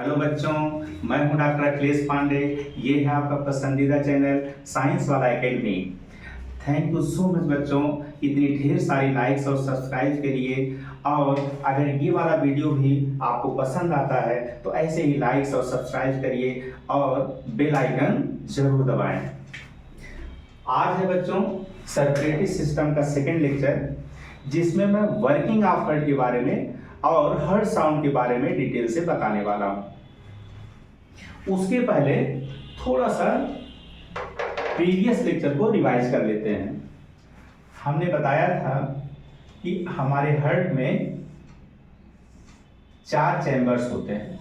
Hello बच्चों, मैं हूं डॉक्टर अखिलेश पांडे। ये है आपका पसंदीदा चैनल साइंस वाला academy. Thank you so much बच्चों, इतनी ढेर सारी लाइक्स और सब्सक्राइब के लिए। और अगर ये वाला वीडियो भी आपको पसंद आता है तो ऐसे ही लाइक्स और सब्सक्राइब करिए और बेल आइकन जरूर दबाएं। आज है बच्चों सर्कुलेटरी सिस्टम का सेकेंड लेक्चर, जिसमें मैं वर्किंग ऑफ हार्ट के बारे में और हार्ट साउंड के बारे में डिटेल से बताने वाला हूं। उसके पहले थोड़ा सा प्रीवियस लेक्चर को रिवाइज कर लेते हैं। हमने बताया था कि हमारे हार्ट में 4 चैम्बर्स होते हैं,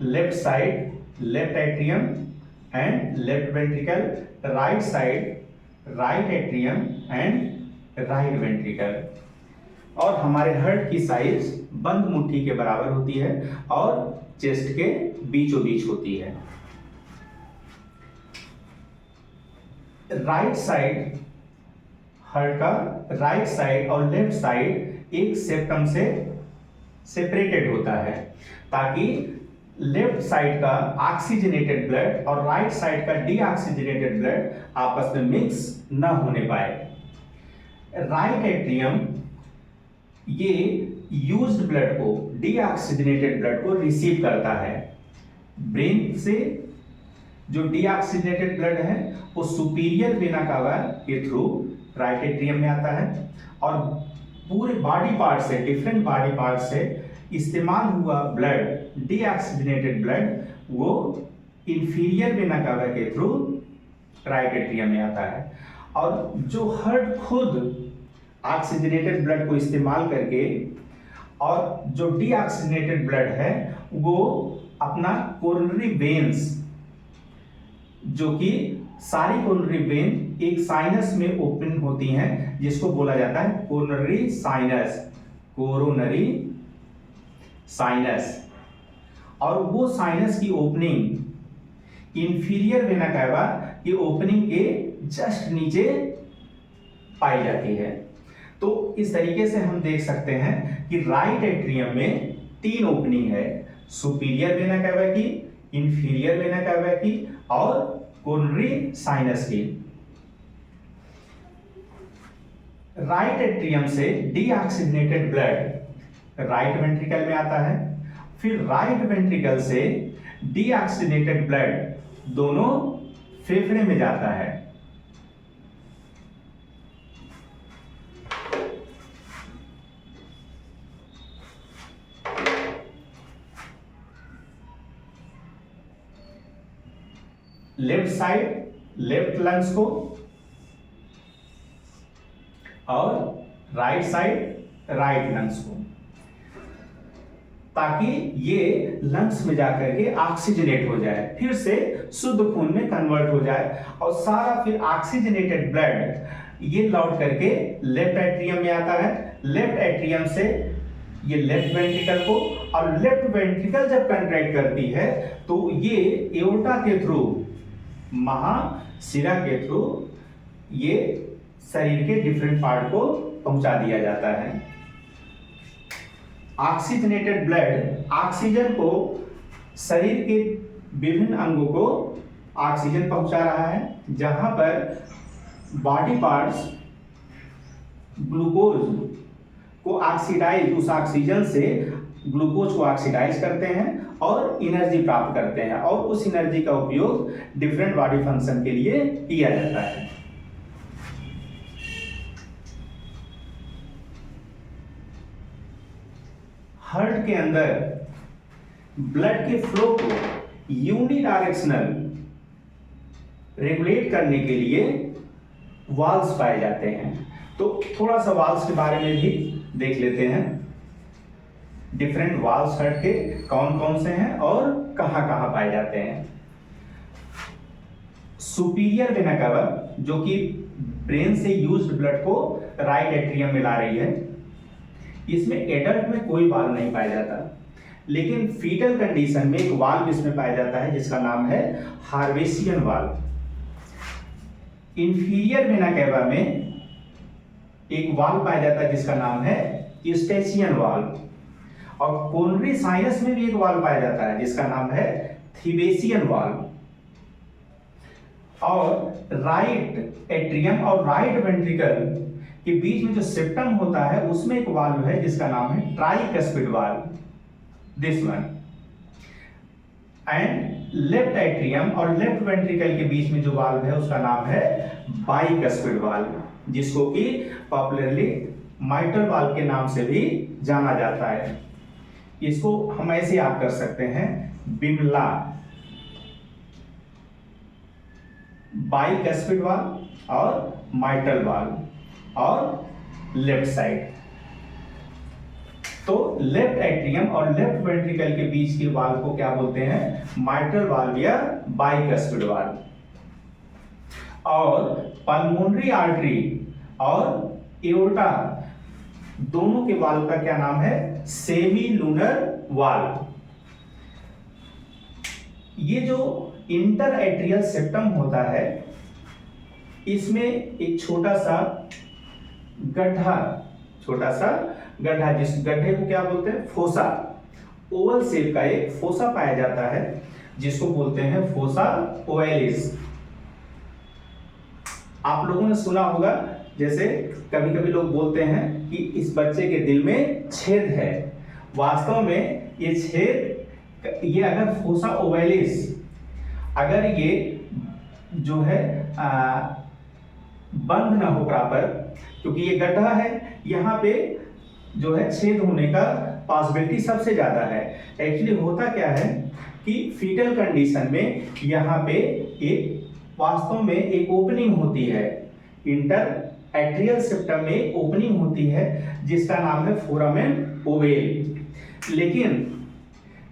left side left atrium and left ventricle, right side right atrium and right ventricle. और हमारे हार्ट की साइज बंद मुट्ठी के बराबर होती है और चेस्ट के बीचों बीच होती है। राइट साइड हार्ट का राइट साइड और लेफ्ट साइड एक सेप्टम से सेपरेटेड होता है, ताकि लेफ्ट साइड का ऑक्सीजनेटेड ब्लड और राइट साइड का डीऑक्सीजनेटेड ब्लड आपस में मिक्स न होने पाए। राइट एट्रियम ये यूज्ड ब्लड को, डीऑक्सीजनेटेड ब्लड को रिसीव करता है। ब्रेन से जो डीऑक्सीजनेटेड ब्लड है वो सुपीरियर वेना कावा के थ्रू राइट एट्रियम में आता है, और पूरे बॉडी पार्ट से, डिफरेंट बॉडी पार्ट से इस्तेमाल हुआ ब्लड, डीऑक्सीजनेटेड ब्लड, वो इंफीरियर वेना कावा के थ्रू राइट एट्रियम में आता है। और जो हार्ट खुद ऑक्सीजनेटेड ब्लड को इस्तेमाल करके और जो डीऑक्सीजनेटेड ब्लड है वो अपना कोरोनरी वेन्स, जो कि सारी कोरोनरी वेन एक साइनस में ओपन होती हैं, जिसको बोला जाता है कोरोनरी साइनस, कोरोनरी साइनस। और वो साइनस की ओपनिंग इंफीरियर वेना कावा की ओपनिंग के जस्ट नीचे पाई जाती है। तो इस तरीके से हम देख सकते हैं कि राइट एट्रियम में 3 ओपनिंग है, सुपीरियर वेना कावा की, इंफीरियर वेना कावा की और कोरोनरी साइनस की। राइट एट्रियम से डीऑक्सीजनेटेड ब्लड राइट वेंट्रिकल में आता है, फिर राइट वेंट्रिकल से डीऑक्सीजनेटेड ब्लड दोनों फेफड़े में जाता है। लेफ्ट साइड लेफ्ट लंग्स को और राइट साइड राइट लंग्स को, ताकि ये लंग्स में जाकर के ऑक्सीजनेट हो जाए, फिर से शुद्ध खून में कन्वर्ट हो जाए, और सारा फिर ऑक्सीजनेटेड ब्लड ये लौट करके लेफ्ट एट्रियम में आता है। लेफ्ट एट्रियम से ये लेफ्ट वेंट्रिकल को, और लेफ्ट वेंट्रिकल जब कंट्रैक्ट करती है तो ये एओर्टा के थ्रू, महाशिरा के थ्रू ये शरीर के डिफरेंट पार्ट को पहुंचा दिया जाता है। ऑक्सीजनेटेड ब्लड ऑक्सीजन को शरीर के विभिन्न अंगों को ऑक्सीजन पहुंचा रहा है, जहां पर बॉडी पार्ट्स ग्लूकोज को ऑक्सीडाइज, उस ऑक्सीजन से ग्लूकोज को ऑक्सीडाइज करते हैं और एनर्जी प्राप्त करते हैं, और उस एनर्जी का उपयोग डिफरेंट बॉडी फंक्शन के लिए किया जाता है। हार्ट के अंदर ब्लड के फ्लो को यूनिडायरेक्शनल रेगुलेट करने के लिए वाल्व्स पाए जाते हैं। तो थोड़ा सा वाल्व्स के बारे में भी देख लेते हैं। डिफरेंट वाल्व्स हार्ट के कौन कौन से हैं और कहां कहां पाए जाते हैं। सुपीरियर वेना कावा, जो कि ब्रेन से यूज्ड ब्लड को राइट एट्रियम में ला रही है, इसमें एडल्ट में कोई वाल्व नहीं पाया जाता, लेकिन फीटल कंडीशन में एक वाल्व इसमें पाया जाता है जिसका नाम है हार्वेसियन वाल्व। इंफीरियर वेना कावा में एक वाल्व पाया जाता है जिसका नाम है यूस्टेशियन वाल्व, और कोरोनरी साइनस में भी एक वाल्व पाया जाता है जिसका नाम है थीबेसियन वाल्व। और राइट एट्रियम और राइट वेंट्रिकल के बीच में जो सेप्टम होता है उसमें एक वाल्व है जिसका नाम है tricuspid valve, this one. And left atrium और लेफ्ट वेंट्रिकल के बीच में जो वाल्व है उसका नाम है बाइकस्पिड वाल्व, जिसको कि पॉपुलरली माइटल वाल्व के नाम से भी जाना जाता है। इसको हम ऐसे याद कर सकते हैं, बिमला बाइकस्पिड वाल्व और माइटल वाल्व और लेफ्ट साइड। तो लेफ्ट एट्रियम और लेफ्ट वेंट्रिकल के बीच के वाल्व को क्या बोलते हैं, माइटल वाल्व या बाइकस्पिड वाल्व। और पल्मोनरी आर्टरी और एओर्टा दोनों के वाल्व का क्या नाम है, सेमी लूनर वाल्व। ये जो इंटर एट्रियल सेप्टम होता है इसमें एक छोटा सा गड्ढा जिस गड्ढे को क्या बोलते हैं, फोसा, ओवल शेप का एक फोसा पाया जाता है जिसको बोलते हैं फोसा ओवैलिस। आप लोगों ने सुना होगा, जैसे कभी कभी लोग बोलते हैं कि इस बच्चे के दिल में छेद है। वास्तव में ये छेद, ये अगर फोसा ओवैलिस अगर ये जो है बंद ना हो प्रॉपर, क्योंकि ये गड्ढा है, यहाँ पे जो है छेद होने का पॉसिबिलिटी सबसे ज्यादा है। एक्चुअली होता क्या है कि फीटल कंडीशन में यहाँ पे एक वास्तव में एक ओपनिंग होती है, इंटर एट्रियल सेप्टम में ओपनिंग होती है जिसका नाम है फोरामेन ओवेल। लेकिन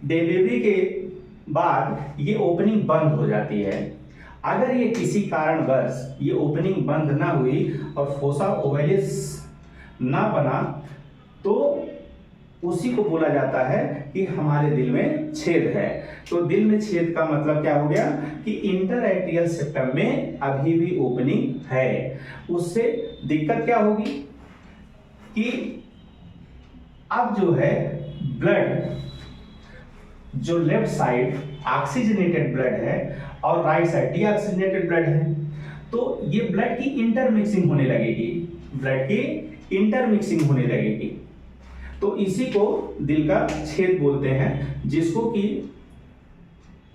डिलीवरी के बाद ये ओपनिंग बंद हो जाती है। अगर ये किसी कारणवश ये ओपनिंग बंद ना हुई और फोसा ओवैलिस ना बना तो उसी को बोला जाता है कि हमारे दिल में छेद है। तो दिल में छेद का मतलब क्या हो गया कि इंटर एट्रियल सेप्टम में अभी भी ओपनिंग है। उससे दिक्कत क्या होगी कि अब जो है ब्लड, जो लेफ्ट साइड ऑक्सीजनेटेड ब्लड है और राइट साइड डीऑक्सीजनेटेड ब्लड है, तो ये ब्लड की इंटरमिक्सिंग होने लगेगी, ब्लड की इंटरमिक्सिंग होने लगेगी। तो इसी को दिल का छेद बोलते हैं, जिसको कि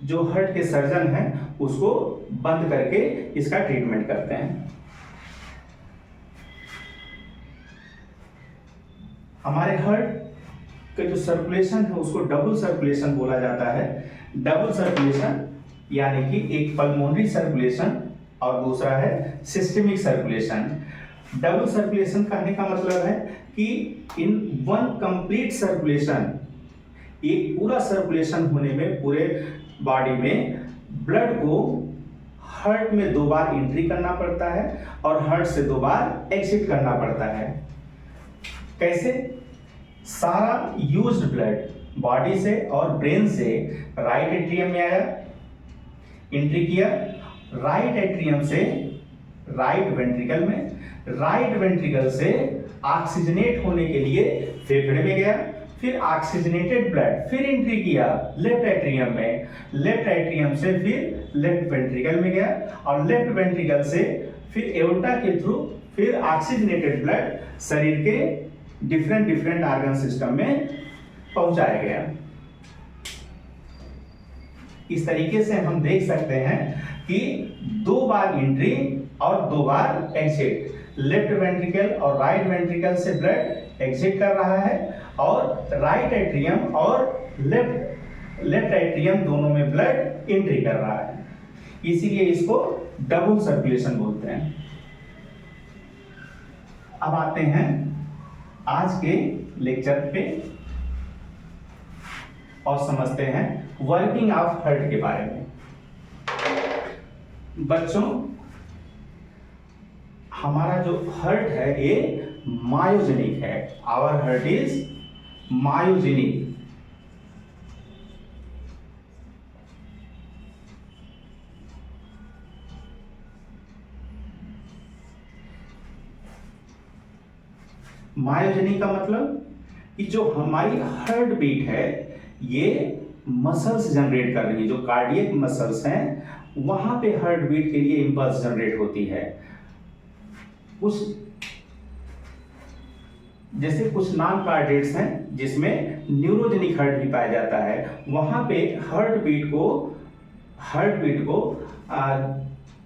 जो हार्ट के सर्जन हैं उसको बंद करके इसका ट्रीटमेंट करते हैं। हमारे हार्ट का जो सर्कुलेशन है उसको डबल सर्कुलेशन बोला जाता है। डबल सर्कुलेशन यानी कि एक पल्मोनरी सर्कुलेशन और दूसरा है सिस्टेमिक सर्कुलेशन। डबल सर्कुलेशन कहने का मतलब है कि इन वन कंप्लीट सर्कुलेशन, एक पूरा सर्कुलेशन होने में पूरे बॉडी में ब्लड को हार्ट में 2 बार एंट्री करना पड़ता है और हार्ट से 2 बार एग्जिट करना पड़ता है। कैसे? सारा यूज्ड ब्लड बॉडी से और ब्रेन से राइट एट्रियम में आया, एंट्री किया, राइट एट्रियम से राइट वेंट्रिकल में, राइट वेंट्रिकल से ऑक्सीजनेट होने के लिए फेफड़े में गया, फिर ऑक्सीजनेटेड ब्लड फिर एंट्री किया लेफ्ट एट्रियम में, लेफ्ट एट्रियम से फिर लेफ्ट वेंट्रिकल में गया और लेफ्ट वेंट्रिकल से फिर एओर्टा के थ्रू फिर ऑक्सीजनेटेड ब्लड शरीर के डिफरेंट ऑर्गन सिस्टम में पहुंचाया गया। इस तरीके से हम देख सकते हैं कि 2 बार एंट्री और 2 बार एग्जिट, लेफ्ट वेंट्रिकल और राइट वेंट्रिकल से ब्लड एग्जिट कर रहा है और राइट एट्रियम और लेफ्ट एट्रियम दोनों में ब्लड एंट्री कर रहा है। इसीलिए इसको डबल सर्कुलेशन बोलते हैं। अब आते हैं आज के लेक्चर पे और समझते हैं वर्किंग ऑफ हार्ट के बारे में। बच्चों, हमारा जो हार्ट है ये मायोजेनिक है। Our heart is myogenic. Myogenic का मतलब कि जो हमारी हार्ट बीट है ये मसल्स जनरेट कर रही है, जो कार्डियक मसल्स हैं वहां पे हार्ट बीट के लिए इंपल्स जनरेट होती है। कुछ जैसे कुछ नॉन कार्डियक्स हैं जिसमें न्यूरोजेनिक हार्ट भी पाया जाता है, वहां पे हार्ट बीट को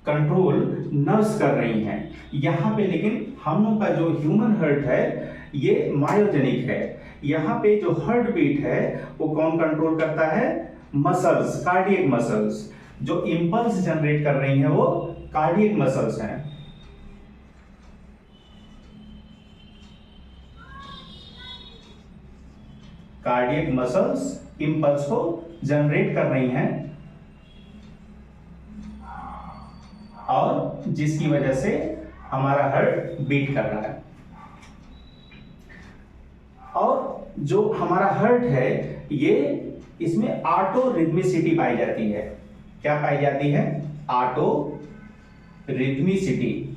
कंट्रोल नर्व्स कर रही हैं। यहाँ पे लेकिन हम लोग का जो ह्यूमन हार्ट है ये मायोजेनिक है। यहाँ पे जो हार्ट बीट है वो कौन कंट्रोल करता है? Muscles, cardiac muscles. जो इंपल्स जनरेट कर रही हैं वो कार्डियक मसल्स हैं। कार्डियक मसल्स इंपल्स को जनरेट कर रही हैं और जिसकी वजह से हमारा हार्ट बीट कर रहा है। और जो हमारा हार्ट है ये इसमें ऑटो रिदमिसिटी पाई जाती है। क्या पाई जाती है? Auto rhythmicity.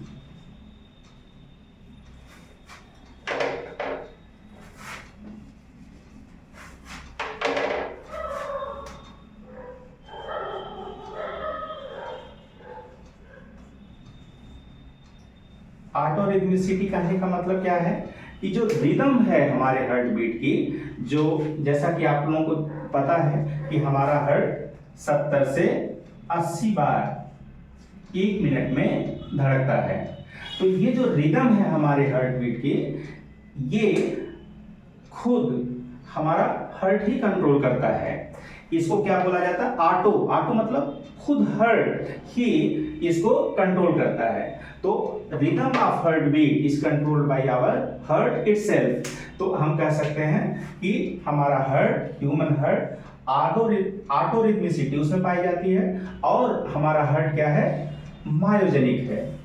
ऑटो रिदमिसिटी कहने का मतलब क्या है कि जो रिदम है हमारे हार्ट बीट की, जो जैसा कि आप लोगों को पता है कि हमारा हार्ट 70 से 80 बार 1 मिनट में धड़कता है। तो ये जो रिदम है हमारे हार्ट बीट की, ये खुद हमारा हार्ट ही कंट्रोल करता है। इसको क्या बोला जाता है? ऑटो। ऑटो मतलब खुद हार्ट ही इसको कंट्रोल करता है। तो rhythm of heart beat is controlled by our heart itself. तो हम कह सकते हैं कि हमारा heart, human heart, auto rhythmicity उसमें पाई जाती है और हमारा हार्ट क्या है? मायोजेनिक है।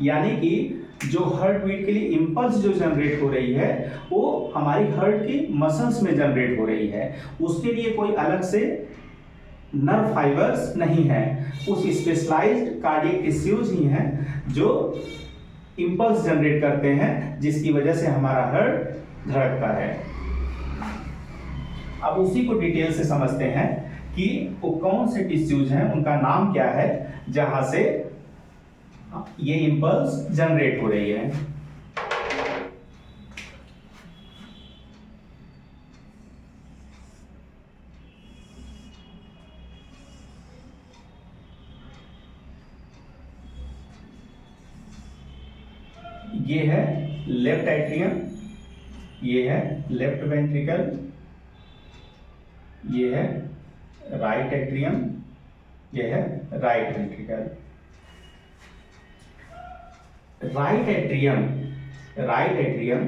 यानी कि जो हार्ट बीट के लिए इंपल्स जो जनरेट हो रही है वो हमारी हार्ट की मसल्स में जनरेट हो रही है। उसके लिए कोई अलग से नर्व फाइबर्स नहीं है, कुछ स्पेशलाइज्ड कार्डियक टिश्यूज ही हैं जो इंपल्स जनरेट करते हैं, जिसकी वजह से हमारा हार्ट धड़कता है। अब उसी को डिटेल से समझते हैं कि वो कौन से टिश्यूज हैं, उनका नाम क्या है जहां से ये इंपल्स जनरेट हो रही है। ये है लेफ्ट एट्रियम, ये है लेफ्ट वेंट्रिकल, ये है राइट एट्रियम, ये है राइट वेंट्रिकल। राइट एट्रियम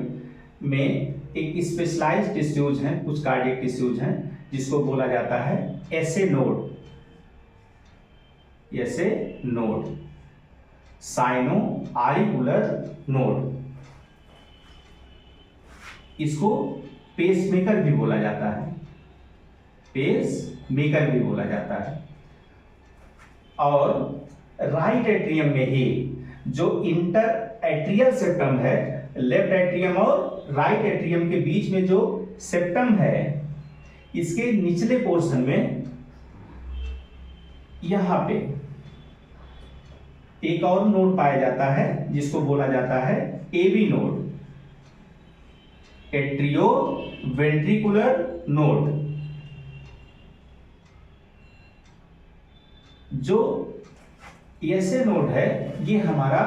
में एक स्पेशलाइज्ड टिश्यूज हैं, कुछ कार्डियक टिश्यूज हैं जिसको बोला जाता है एसे नोड, साइनो आरिकुलर नोड। इसको पेसमेकर भी बोला जाता है। और राइट एट्रियम में ही जो इंटर एट्रियल सेप्टम है, लेफ्ट एट्रियम और राइट एट्रियम के बीच में जो सेप्टम है, इसके निचले पोर्शन में यहां पे एक और नोड पाया जाता है जिसको बोला जाता है AV node, atrioventricular node. जो ऐसे नोड है ये हमारा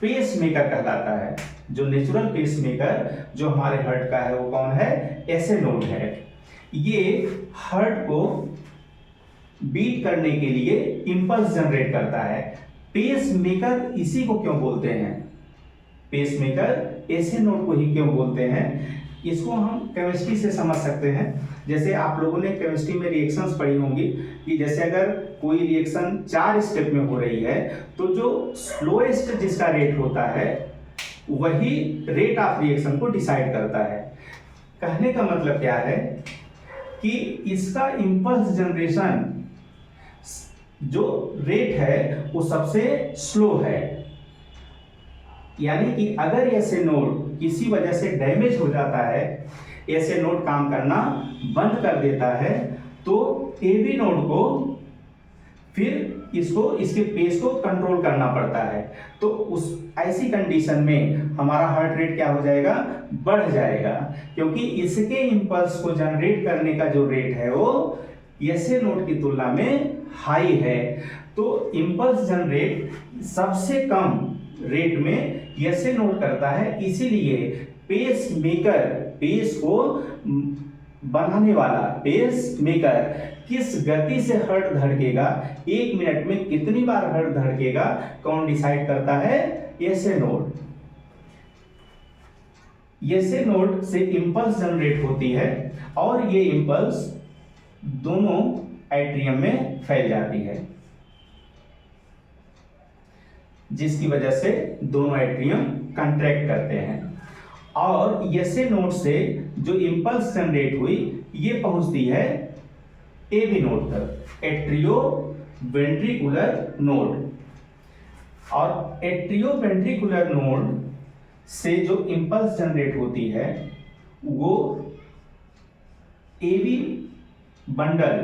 पेस मेकर कहलाता है। जो नेचुरल पेस मेकर जो हमारे हार्ट का है वो कौन है? ऐसे नोड है। ये हार्ट को बीट करने के लिए इंपल्स जनरेट करता है। पेस मेकर इसी को क्यों बोलते हैं? पेस मेकर ऐसे नोड को ही क्यों बोलते हैं? इसको हम केमिस्ट्री से समझ सकते हैं। जैसे आप लोगों ने केमिस्ट्री में रिएक्शंस पढ़ी होंगी कि जैसे अगर कोई रिएक्शन 4 स्टेप में हो रही है तो जो स्लोएस्ट जिसका रेट होता है वही रेट ऑफ रिएक्शन को डिसाइड करता है। कहने का मतलब क्या है कि इसका इंपल्स जनरेशन जो रेट है वो सबसे स्लो है। यानी कि अगर ऐसे नोड किसी वजह से डैमेज हो जाता है ऐसे नोड काम करना बंद कर देता है तो एबी नोड को फिर इसके पेस को कंट्रोल करना पड़ता है। तो उस ऐसी कंडीशन में हमारा हार्ट रेट क्या हो जाएगा, बढ़ जाएगा, क्योंकि इसके इंपल्स को जनरेट करने का जो रेट है वो ऐसे नोड की तुलना में हाई है। तो इंपल्स जनरेट सबसे कम रेट में ऐसे नोड करता है, इसीलिए पेस मेकर, पेस को बनाने वाला पेस मेकर किस गति से हार्ट धड़केगा, 1 मिनट में कितनी बार हार्ट धड़केगा, कौन डिसाइड करता है, ऐसे नोड। ऐसे नोड से इंपल्स जनरेट होती है और ये इंपल्स दोनों एट्रियम में फैल जाती है, जिसकी वजह से दोनों एट्रियम कंट्रैक्ट करते हैं। और ऐसे नोड से जो इंपल्स जनरेट हुई ये पहुंचती है एबी नोड तक, एट्रियो वेंट्रिकुलर नोड। और एट्रियो वेंट्रिकुलर नोड से जो इंपल्स जनरेट होती है वो AV bundle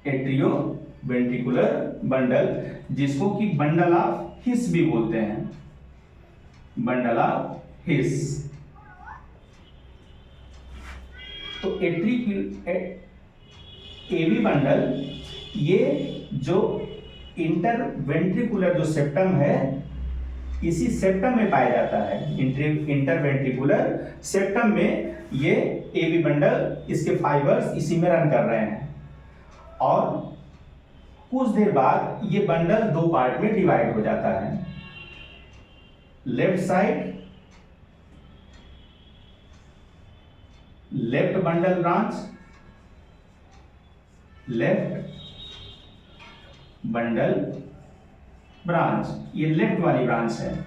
atrioventricular bundle, जिसको कि बंडल ऑफ हिस भी बोलते हैं, बंडल ऑफ हिस। तो एबी बंडल ये जो इंटरवेंट्रिकुलर जो सेप्टम है, इसी सेप्टम में पाया जाता है। इंटरवेंट्रिकुलर सेप्टम में ये एबी बंडल, इसके फाइबर्स इसी में रन कर रहे हैं। और कुछ देर बाद ये बंडल 2 पार्ट में डिवाइड हो जाता है, left side left bundle branch, left bundle branch, ये लेफ्ट वाली ब्रांच है,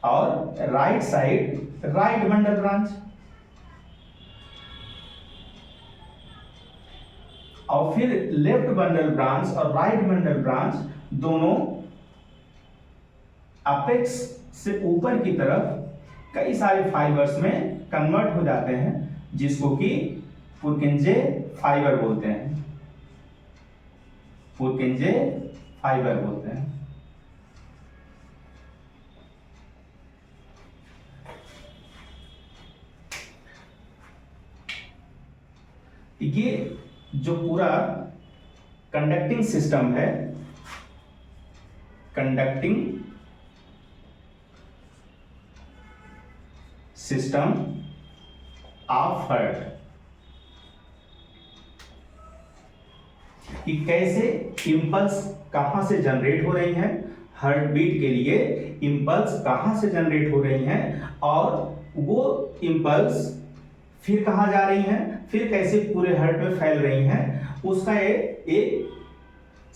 और right side right bundle branch. और फिर लेफ्ट बंडल ब्रांच और राइट बंडल ब्रांच दोनों अपेक्स से ऊपर की तरफ कई सारे फाइबर्स में कन्वर्ट हो जाते हैं, जिसको कि पुरकिंजे फाइबर बोलते हैं, पुरकिंजे फाइबर बोलते हैं। ये जो पूरा कंडक्टिंग सिस्टम है, कंडक्टिंग सिस्टम ऑफ हार्ट, कि कैसे इंपल्स कहां से जनरेट हो रही हैं, हार्ट बीट के लिए इंपल्स कहां से जनरेट हो रही हैं, और वो इंपल्स फिर कहां जा रही हैं, फिर कैसे पूरे हार्ट में फैल रही हैं, उसका एक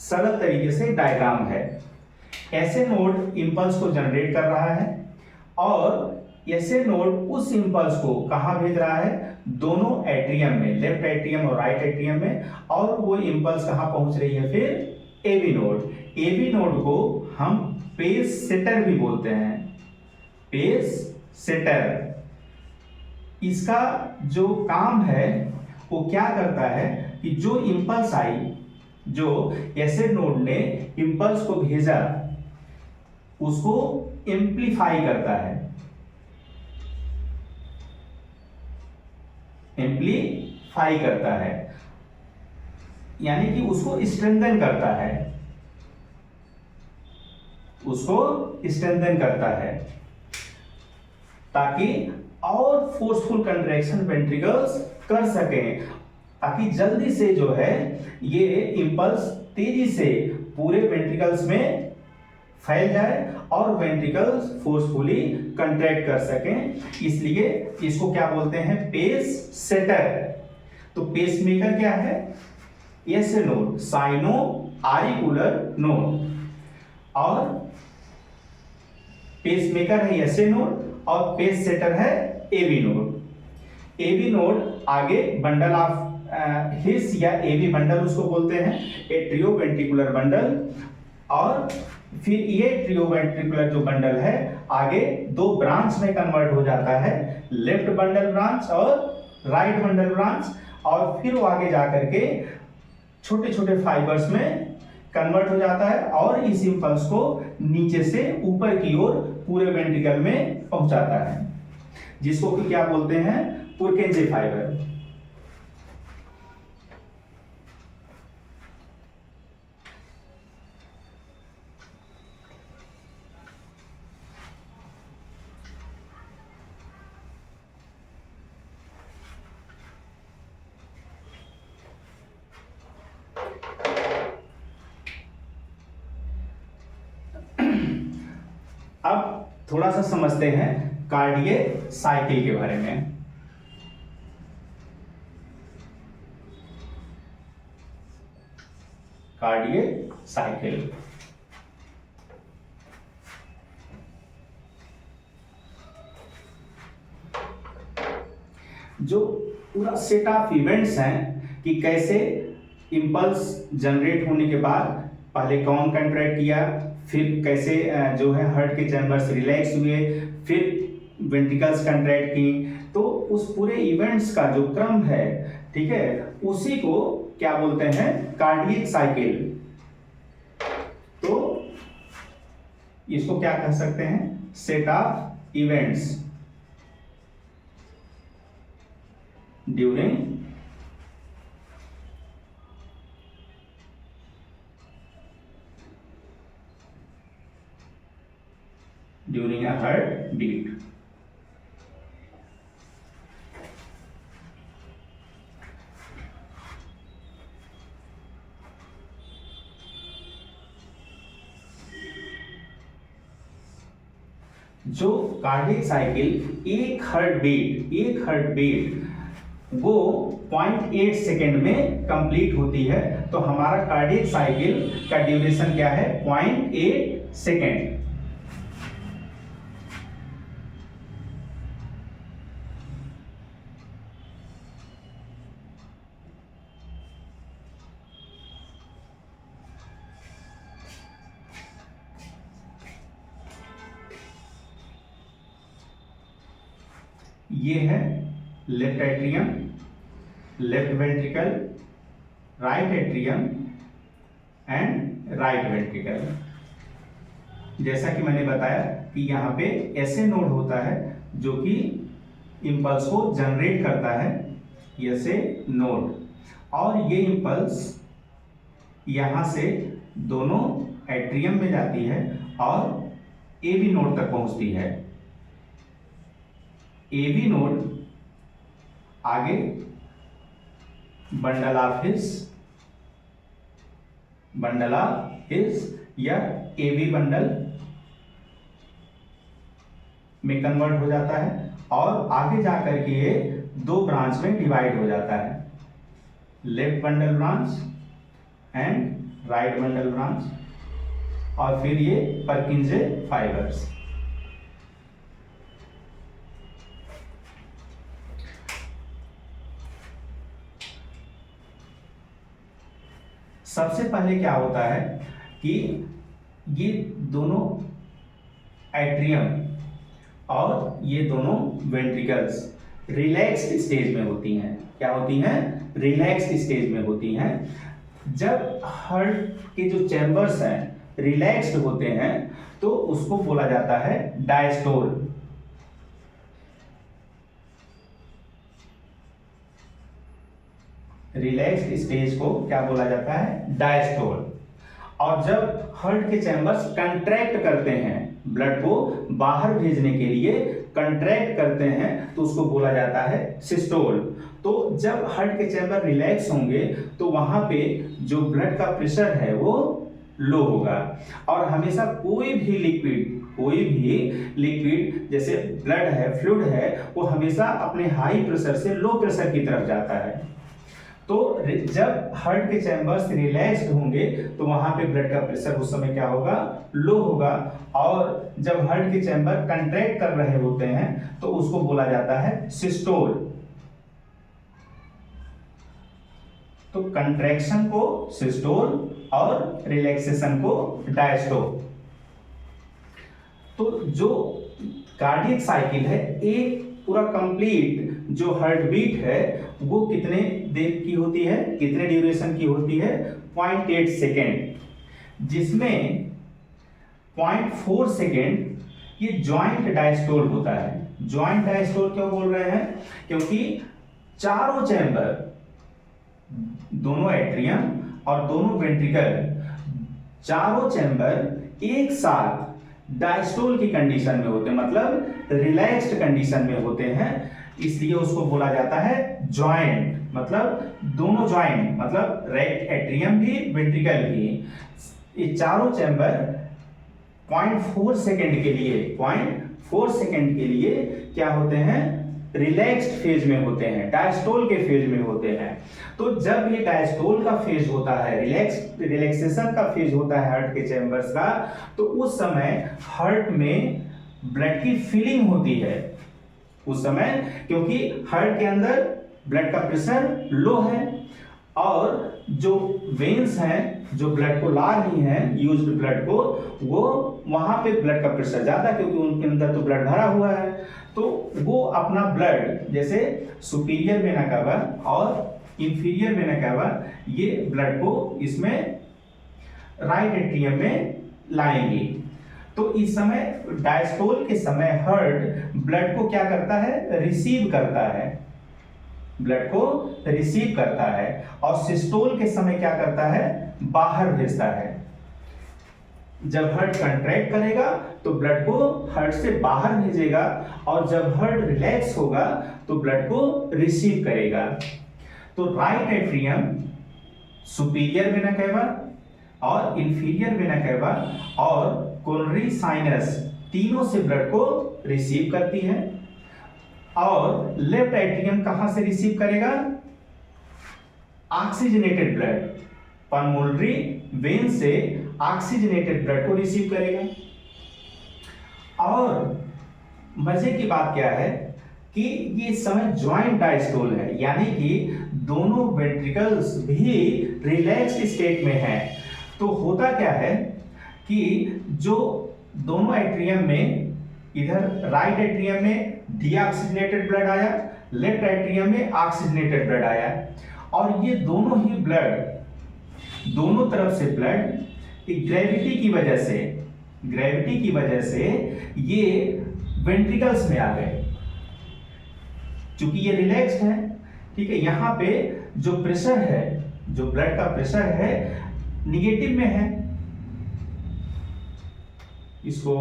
सरल तरीके से डायग्राम है। ऐसे नोड इंपल्स को जनरेट कर रहा है और ऐसे नोड उस इंपल्स को कहां भेज रहा है, दोनों एट्रियम में, लेफ्ट एट्रियम और राइट एट्रियम में, और वो इंपल्स कहां पहुंच रही है, फिर एबी नोड। एबी नोड को हम पेस सेटर भी बोलते हैं, पेस सेटर। इसका जो काम है वो क्या करता है कि जो इंपल्स आई, जो ऐसे नोड ने इंपल्स को भेजा, उसको एम्प्लीफाई करता है, एम्प्लीफाई करता है, यानी कि उसको स्ट्रेंथन करता है, उसको स्ट्रेंथन करता है, ताकि और फोर्सफुल कंट्रैक्शन वेंट्रिकल्स कर सकें, ताकि जल्दी से जो है ये इंपल्स तेजी से पूरे वेंट्रिकल्स में फैल जाए और वेंट्रिकल्स फोर्सफुली कंट्रैक्ट कर सकें। इसलिए इसको क्या बोलते हैं, पेस सेटर। तो पेस मेकर क्या है, ऐसे नोड, साइनो आरिकुलर नोड, और पेस मेकर है ऐसे नोड, और पेस सेटर है एबी नोड। एबी नोड आगे बंडल ऑफ हिस या एबी बंडल उसको बोलते हैं, एट्रियो वेंट्रिकुलर बंडल, और फिर ये ट्रियोवेंट्रिकुलर जो बंडल है आगे दो ब्रांच में कन्वर्ट हो जाता है, लेफ्ट बंडल ब्रांच और राइट बंडल ब्रांच, और फिर वो आगे जाकर के छोटे छोटे फाइबर्स में कन्वर्ट हो जाता है और इस इंपल्स को नीचे से ऊपर की ओर पूरे वेंट्रिकल में पहुंचाता है, जिसको कि क्या बोलते हैं, पुरकेंजे फाइबर। अब थोड़ा सा समझते हैं कार्डियक साइकिल के बारे में। कार्डियक साइकिल जो पूरा सेट ऑफ इवेंट्स हैं कि कैसे इंपल्स जनरेट होने के बाद पहले कौन कंट्रैक्ट किया, फिर कैसे जो है हार्ट के चैम्बर्स रिलैक्स हुए, फिर वेंट्रिकल्स कंट्रैक्ट की, तो उस पूरे इवेंट्स का जो क्रम है, ठीक है, उसी को क्या बोलते हैं, कार्डियक साइकिल। तो इसको क्या कह सकते हैं, set of events during a heart beat। जो कार्डियक साइकिल एक हार्ट बीट वो 0.8 सेकेंड में कंप्लीट होती है, तो हमारा कार्डियक साइकिल का ड्यूरेशन क्या है, 0.8 सेकेंड। ये है left atrium, left ventricle, right atrium and right ventricle. जैसा कि मैंने बताया कि यहाँ पे ऐसे नोड होता है जो कि इंपल्स को जनरेट करता है, ऐसे नोड, और ये इंपल्स यहाँ से दोनों एट्रियम में जाती है और एबी नोड तक पहुँचती है। एबी नोड आगे बंडल ऑफ हिल्स या एबी बंडल में कन्वर्ट हो जाता है और आगे जाकर के ये दो ब्रांच में डिवाइड हो जाता है, left bundle branch and right bundle branch, और फिर ये परकिंजे फाइबर्स। सबसे पहले क्या होता है कि ये दोनों एट्रियम और ये दोनों वेंट्रिकल्स रिलैक्स्ड स्टेज में होती हैं। क्या होती हैं, रिलैक्स्ड स्टेज में होती हैं। जब हार्ट के जो चैम्बर्स हैं रिलैक्स्ड होते हैं तो उसको बोला जाता है डायस्टोल। रिलैक्स्ड स्टेज को क्या बोला जाता है, डायस्टोल। और जब हार्ट के चैम्बर्स कंट्रैक्ट करते हैं, ब्लड को बाहर भेजने के लिए कंट्रैक्ट करते हैं, तो उसको बोला जाता है सिस्टोल। तो जब हार्ट के चैम्बर रिलैक्स होंगे तो वहां पे जो ब्लड का प्रेशर है वो लो होगा, और हमेशा कोई भी लिक्विड जैसे ब्लड है, फ्लूइड है, वो हमेशा अपने हाई प्रेशर से लो प्रेशर की तरफ जाता है। तो जब हार्ट के चैम्बर्स रिलैक्स्ड होंगे तो वहां पे ब्लड का प्रेशर उस समय क्या होगा, लो होगा, और जब हार्ट के चैम्बर कंट्रैक्ट कर रहे होते हैं तो उसको बोला जाता है सिस्टोल। तो कंट्रैक्शन को सिस्टोल और रिलैक्सेशन को डायस्टोल। तो जो कार्डियक साइकिल है, एक पूरा कंप्लीट जो हार्ट बीट है वो कितने देर की होती है, कितने ड्यूरेशन की होती है, 0.8 सेकेंड, जिसमें 0.4 सेकेंड ये ज्वाइंट डायस्टोल होता है। ज्वाइंट डायस्टोल क्यों बोल रहे हैं, क्योंकि चारों चैम्बर, दोनों एट्रियम और दोनों वेंट्रिकल, चारों चैम्बर एक साथ डायस्टोल की कंडीशन में होते हैं, मतलब रिलैक्स्ड कंडीशन में होते हैं, इसलिए उसको बोला जाता है ज्वाइंट। मतलब दोनों ज्वाइंट, मतलब राइट एट्रियम भी वेंट्रिकल भी, ये चारों चैम्बर 0.4 सेकेंड के लिए, 0.4 सेकेंड के लिए क्या होते हैं, रिलैक्स्ड फेज में होते हैं, डायस्टोल के फेज में होते हैं। तो जब ये डायस्टोल का फेज होता है, रिलैक्सेशन का फेज होता है हार्ट के चैम्बर्स का, तो उस समय हार्ट में ब्लड की फीलिंग होती है उस समय, क्योंकि हार्ट के अंदर ब्लड का प्रेशर लो है और जो वेन्स हैं जो ब्लड को ला रही हैं, यूज्ड ब्लड को, वो वहां पे ब्लड का प्रेशर ज्यादा, क्योंकि उनके अंदर तो ब्लड भरा हुआ है, तो वो अपना ब्लड, जैसे सुपीरियर वेना कावा और इंफीरियर वेना कावा, ये ब्लड को इसमें राइट एट्रियम में लाएंगे। तो इस समय डायस्टोल के समय हार्ट ब्लड को क्या करता है, रिसीव करता है, ब्लड को रिसीव करता है, और सिस्टोल के समय क्या करता है, बाहर भेजता है। जब हार्ट कंट्रैक्ट करेगा तो ब्लड को हार्ट से बाहर भेजेगा, और जब हार्ट रिलैक्स होगा तो ब्लड को रिसीव करेगा। तो right atrium, superior vena cava और इंफीरियर वेना कैवा और कोरोनरी साइनस, तीनों से ब्लड को रिसीव करती है। और लेफ्ट एट्रियम कहां से रिसीव करेगा, ऑक्सीजनेटेड ब्लड, पल्मोनरी वेन से ऑक्सीजनेटेड ब्लड को रिसीव करेगा। और मजे की बात क्या है कि ये समय ज्वाइंट डायस्टोल है, यानी कि दोनों वेंट्रिकल्स भी रिलैक्स्ड स्टेट में है। तो होता क्या है कि जो दोनों एट्रियम में, इधर राइट एट्रियम में डीऑक्सीजनेटेड ब्लड आया, लेफ्ट एट्रियम में ऑक्सीजनेटेड ब्लड आया, और ये दोनों ही ब्लड, दोनों तरफ से ब्लड ग्रेविटी की वजह से ये वेंट्रिकल्स में आ गए, क्योंकि ये रिलैक्स्ड है। ठीक है, यहाँ पे जो प्रेशर है, जो ब्लड का प्रेशर है, निगेटिव में है, इसको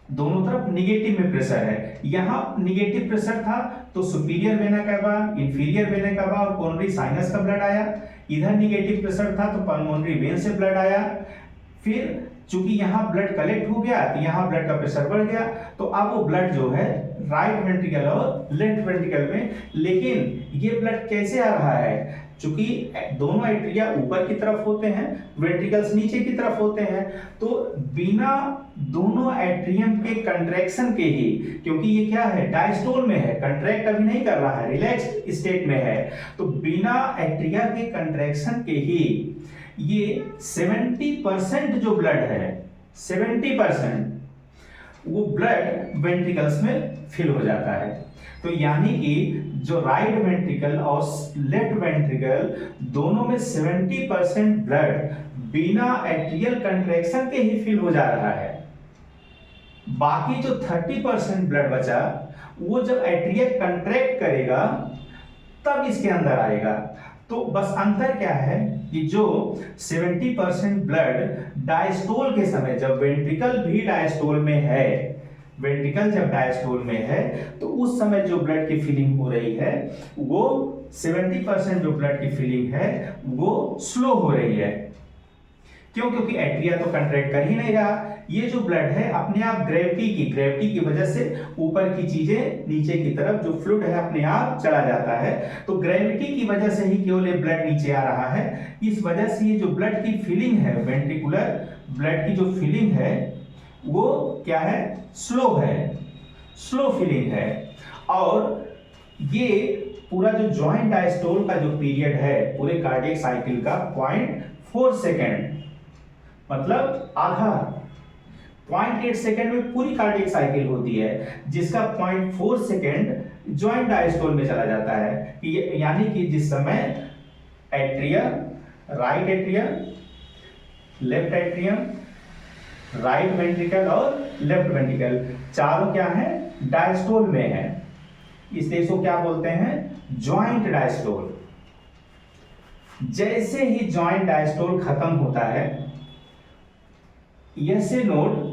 दोनों तरफ निगेटिव में प्रेशर है। यहां निगेटिव प्रेशर था तो superior vena cava, inferior vena cava और कोरोनरी साइनस का ब्लड आया। इधर निगेटिव प्रेशर था तो पल्मोनरी वेन से ब्लड आया। फिर चूंकि यहां ब्लड कलेक्ट हो गया तो यहां ब्लड का प्रेशर बढ़ गया, तो अब वो ब्लड जो है राइट वेंट्रिकल और लेफ्ट वेंट्रिकल में, लेकिन ये ब्लड कैसे आ रहा है, चूंकि दोनों एट्रिया ऊपर की तरफ होते हैं, वेंट्रिकल्स नीचे की तरफ होते हैं, तो बिना दोनों एट्रियम के कंट्रैक्शन के ही, क्योंकि ये क्या है, डायस्टोल में है, कंट्रैक्ट अभी नहीं कर रहा है, रिलैक्स्ड स्टेट में है, तो बिना एट्रिया के कंट्रैक्शन के ही ये 70% जो ब्लड है, 70% वो ब्लड वेंट्रिकल्स में फिल हो जाता है। तो यानी कि जो राइट वेंट्रिकल और लेफ्ट वेंट्रिकल दोनों में 70% ब्लड बिना एट्रियल कंट्रैक्शन के ही फिल हो जा रहा है। बाकी जो 30% ब्लड बचा वो जब एट्रियल कंट्रैक्ट करेगा तब इसके अंदर आएगा। तो बस अंतर क्या है कि जो 70% ब्लड डायस्टोल के समय, जब वेंट्रिकल भी डायस्टोल में है, वेंट्रिकल जब डायस्टोल में है तो उस समय जो ब्लड की फिलिंग हो रही है वो 70% जो ब्लड की फिलिंग है वो स्लो हो रही है। क्यों? क्योंकि एट्रिया तो कंट्रैक्ट कर ही नहीं रहा। ये जो ब्लड है अपने आप ग्रेविटी की वजह से ऊपर की चीजें नीचे की तरफ, जो फ्लूइड है अपने आप चला जाता है। तो ग्रेविटी की वजह से ही केवल ब्लड नीचे आ रहा है। इस वजह से ये जो ब्लड की फिलिंग है, वेंट्रिकुलर ब्लड की जो फिलिंग है वो क्या है, स्लो है, स्लो फिलिंग है। और ये पूरा जो ज्वाइंट डायस्टोल का जो पीरियड है पूरे कार्डियक साइकिल का 0.4 सेकेंड, मतलब आधा। 0.8 सेकेंड में पूरी कार्डियक साइकिल होती है, जिसका 0.4 सेकेंड ज्वाइंट डायस्टोल में चला जाता है। यानी कि जिस समय atrium, right atrium, left atrium, right ventricle और लेफ्ट वेंट्रिकल चारों क्या है, डायस्टोल में है, इसलिए इसको क्या बोलते हैं, ज्वाइंट डायस्टोल। जैसे ही ज्वाइंट डायस्टोल खत्म होता है, एसए नोड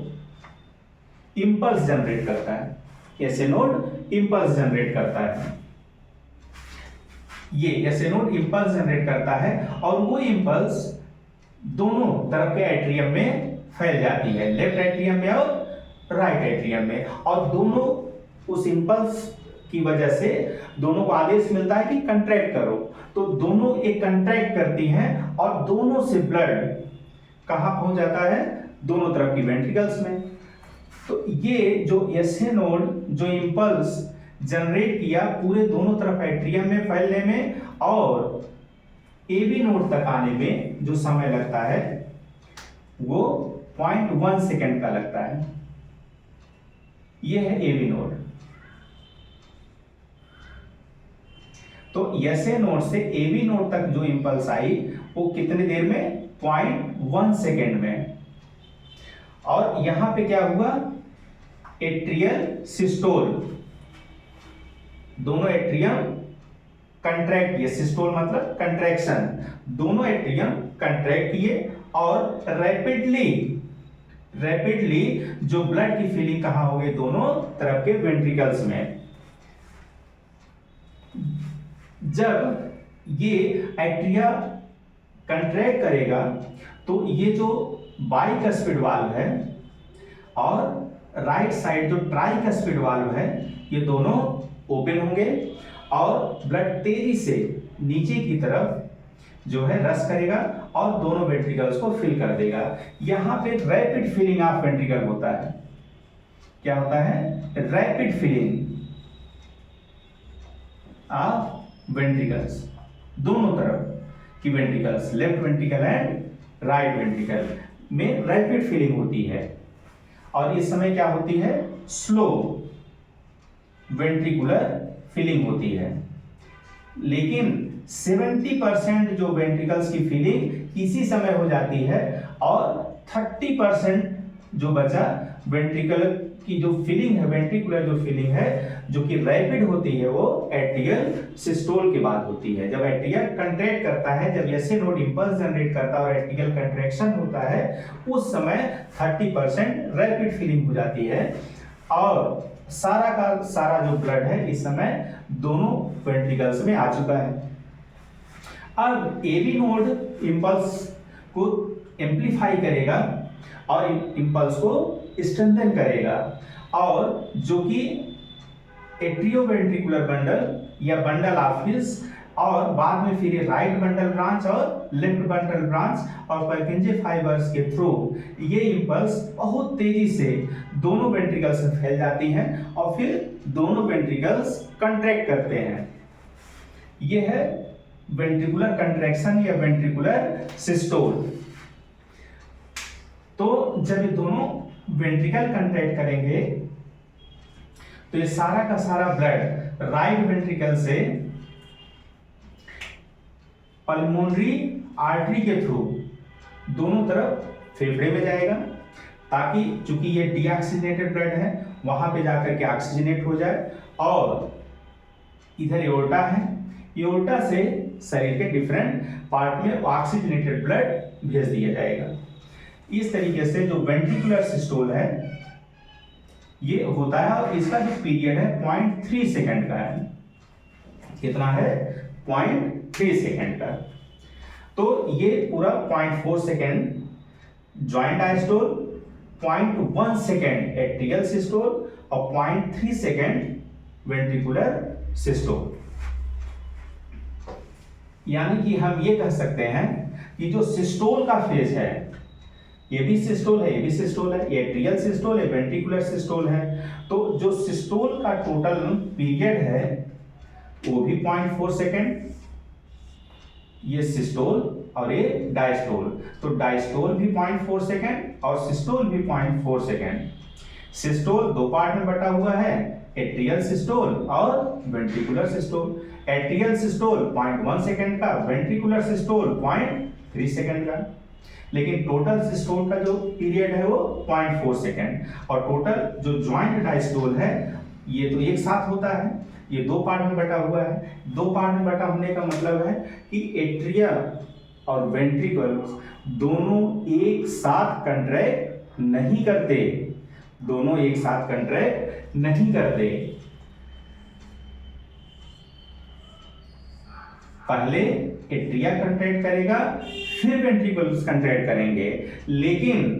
इंपल्स जनरेट करता है, एसए नोड इंपल्स जनरेट करता है, ये एसए नोड इंपल्स जनरेट करता है और वो इंपल्स दोनों तरफ के एट्रियम में फैल जाती है, लेफ्ट एट्रियम में और राइट एट्रियम में, और दोनों उस इंपल्स की वजह से दोनों को आदेश मिलता है कि कंट्रैक्ट करो, तो दोनों एक कंट्रैक्ट करती हैं और दोनों से ब्लड कहां पहुंच जाता है, दोनों तरफ की वेंट्रिकल्स में। तो ये जो एसए नोड जो इंपल्स जनरेट किया पूरे दोनों तरफ एट्रियम में फैलने में और एबी नोड तक आने में जो समय लगता है वो 0.1 सेकेंड का लगता है। ये है एबी नोड। तो एसए नोड से एबी नोड तक जो इंपल्स आई वो कितनी देर में, 0.1 सेकेंड में। और यहां पे क्या हुआ, एट्रियल सिस्टोल, दोनों एट्रियम कंट्रैक्ट किए, सिस्टोल मतलब कंट्रैक्शन, दोनों एट्रियम कंट्रैक्ट किए और रैपिडली जो ब्लड की फीलिंग कहां हो गई, दोनों तरफ के वेंट्रिकल्स में। जब ये एट्रिया कंट्रैक्ट करेगा तो ये जो बाइकस्पिड वाल्व है और राइट साइड जो ट्राइकस्पिड वाल्व है, ये दोनों ओपन होंगे और ब्लड तेजी से नीचे की तरफ जो है रश करेगा और दोनों वेंट्रिकल्स को फिल कर देगा। यहां पे रैपिड फिलिंग ऑफ वेंट्रिकल होता है। क्या होता है, रैपिड फिलिंग ऑफ वेंट्रिकल्स, दोनों तरफ की ventricles, left ventricle and right ventricle में रैपिड फिलिंग होती है। और इस समय क्या होती है, स्लो वेंट्रिकुलर फिलिंग होती है। लेकिन 70% जो वेंट्रिकल्स की फिलिंग इसी समय हो जाती है और 30% जो बचा वेंट्रिकल की जो फिलिंग है, वेंट्रिकुलर जो फिलिंग है जो कि रैपिड होती है, वो एट्रियल सिस्टोल के बाद होती है। जब एट्रियल कंट्रैक्ट करता है, जब एसए नोड इंपल्स जनरेट करता है और एट्रियल कंट्रैक्शन होता है, उस समय 30% रैपिड फिलिंग हो जाती है और सारा का सारा जो ब्लड है इस समय दोनों वेंट्रिकल्स में आ चुका है। अब एबी नोड इंपल्स को एम्पलीफाई करेगा और इंपल्स को स्ट्रेंथन करेगा और जो कि एट्रियोवेंट्रिकुलर बंडल या बंडल ऑफ हिल्स और बाद में फिर राइट बंडल ब्रांच और लेफ्ट बंडल ब्रांच और पर्किंजे फाइबर्स के थ्रू ये इंपल्स बहुत तेजी से दोनों वेंट्रिकल्स में फैल जाती हैं और फिर दोनों वेंट्रिकल्स कंट्रैक्ट करते हैं। ये है वेंट्रिकुलर कंट्रैक्शन या वेंट्रिकुलर सिस्टोल। तो जब ये दोनों वेंट्रिकल कंट्रैक्ट करेंगे तो ये सारा का सारा ब्लड राइट वेंट्रिकल से पल्मोनरी आर्टरी के थ्रू दोनों तरफ फेफड़े में जाएगा, ताकि चूंकि ये डीऑक्सीजनेटेड ब्लड है वहां पे जाकर के ऑक्सीजनेट हो जाए और इधर एओर्टा है, एओर्टा से शरीर के डिफरेंट पार्ट में ऑक्सीजनेटेड ब्लड भेज दिया जाएगा। इस तरीके से जो वेंट्रिकुलर सिस्टोल है ये होता है और इसका जो पीरियड है 0.3 सेकेंड का है। कितना है, 0.3 सेकेंड का। तो ये पूरा 0.4 second joint diastole, 0.1 second atrial systole और 0.3 सेकेंड वेंट्रिकुलर सिस्टोल। यानी कि हम ये कह सकते हैं कि जो सिस्टोल का फेज है, ये भी सिस्टोल है, ये भी सिस्टोल है, ये एट्रियल सिस्टोल है, वेंट्रिकुलर सिस्टोल है। तो जो सिस्टोल का टोटल पीरियड है वो भी 0.4 सेकेंड, ये सिस्टोल और ये डायस्टोल। तो डायस्टोल भी 0.4 सेकेंड और सिस्टोल भी 0.4 सेकेंड। सिस्टोल दो पार्ट में बटा हुआ है, एट्रियल सिस्टोल और ventricular systole. Atrial systole 0.1 second का, वेंट्रिकुलर सिस्टोल 0.3 सेकेंड का। लेकिन टोटल सिस्टोल का जो पीरियड है वो 0.4 सेकेंड, और टोटल जो ज्वाइंट डायस्टोल है ये तो एक साथ होता है, ये दो पार्ट में बटा हुआ है। दो पार्ट में बटा होने का मतलब है कि एट्रिया और वेंट्रिकल दोनों एक साथ कंट्रैक्ट नहीं करते, दोनों एक साथ कंट्रैक्ट नहीं करते। पहले एट्रिया कंट्रैक्ट करेगा, फिर वेंट्रिकल्स कंट्रैक्ट करेंगे, लेकिन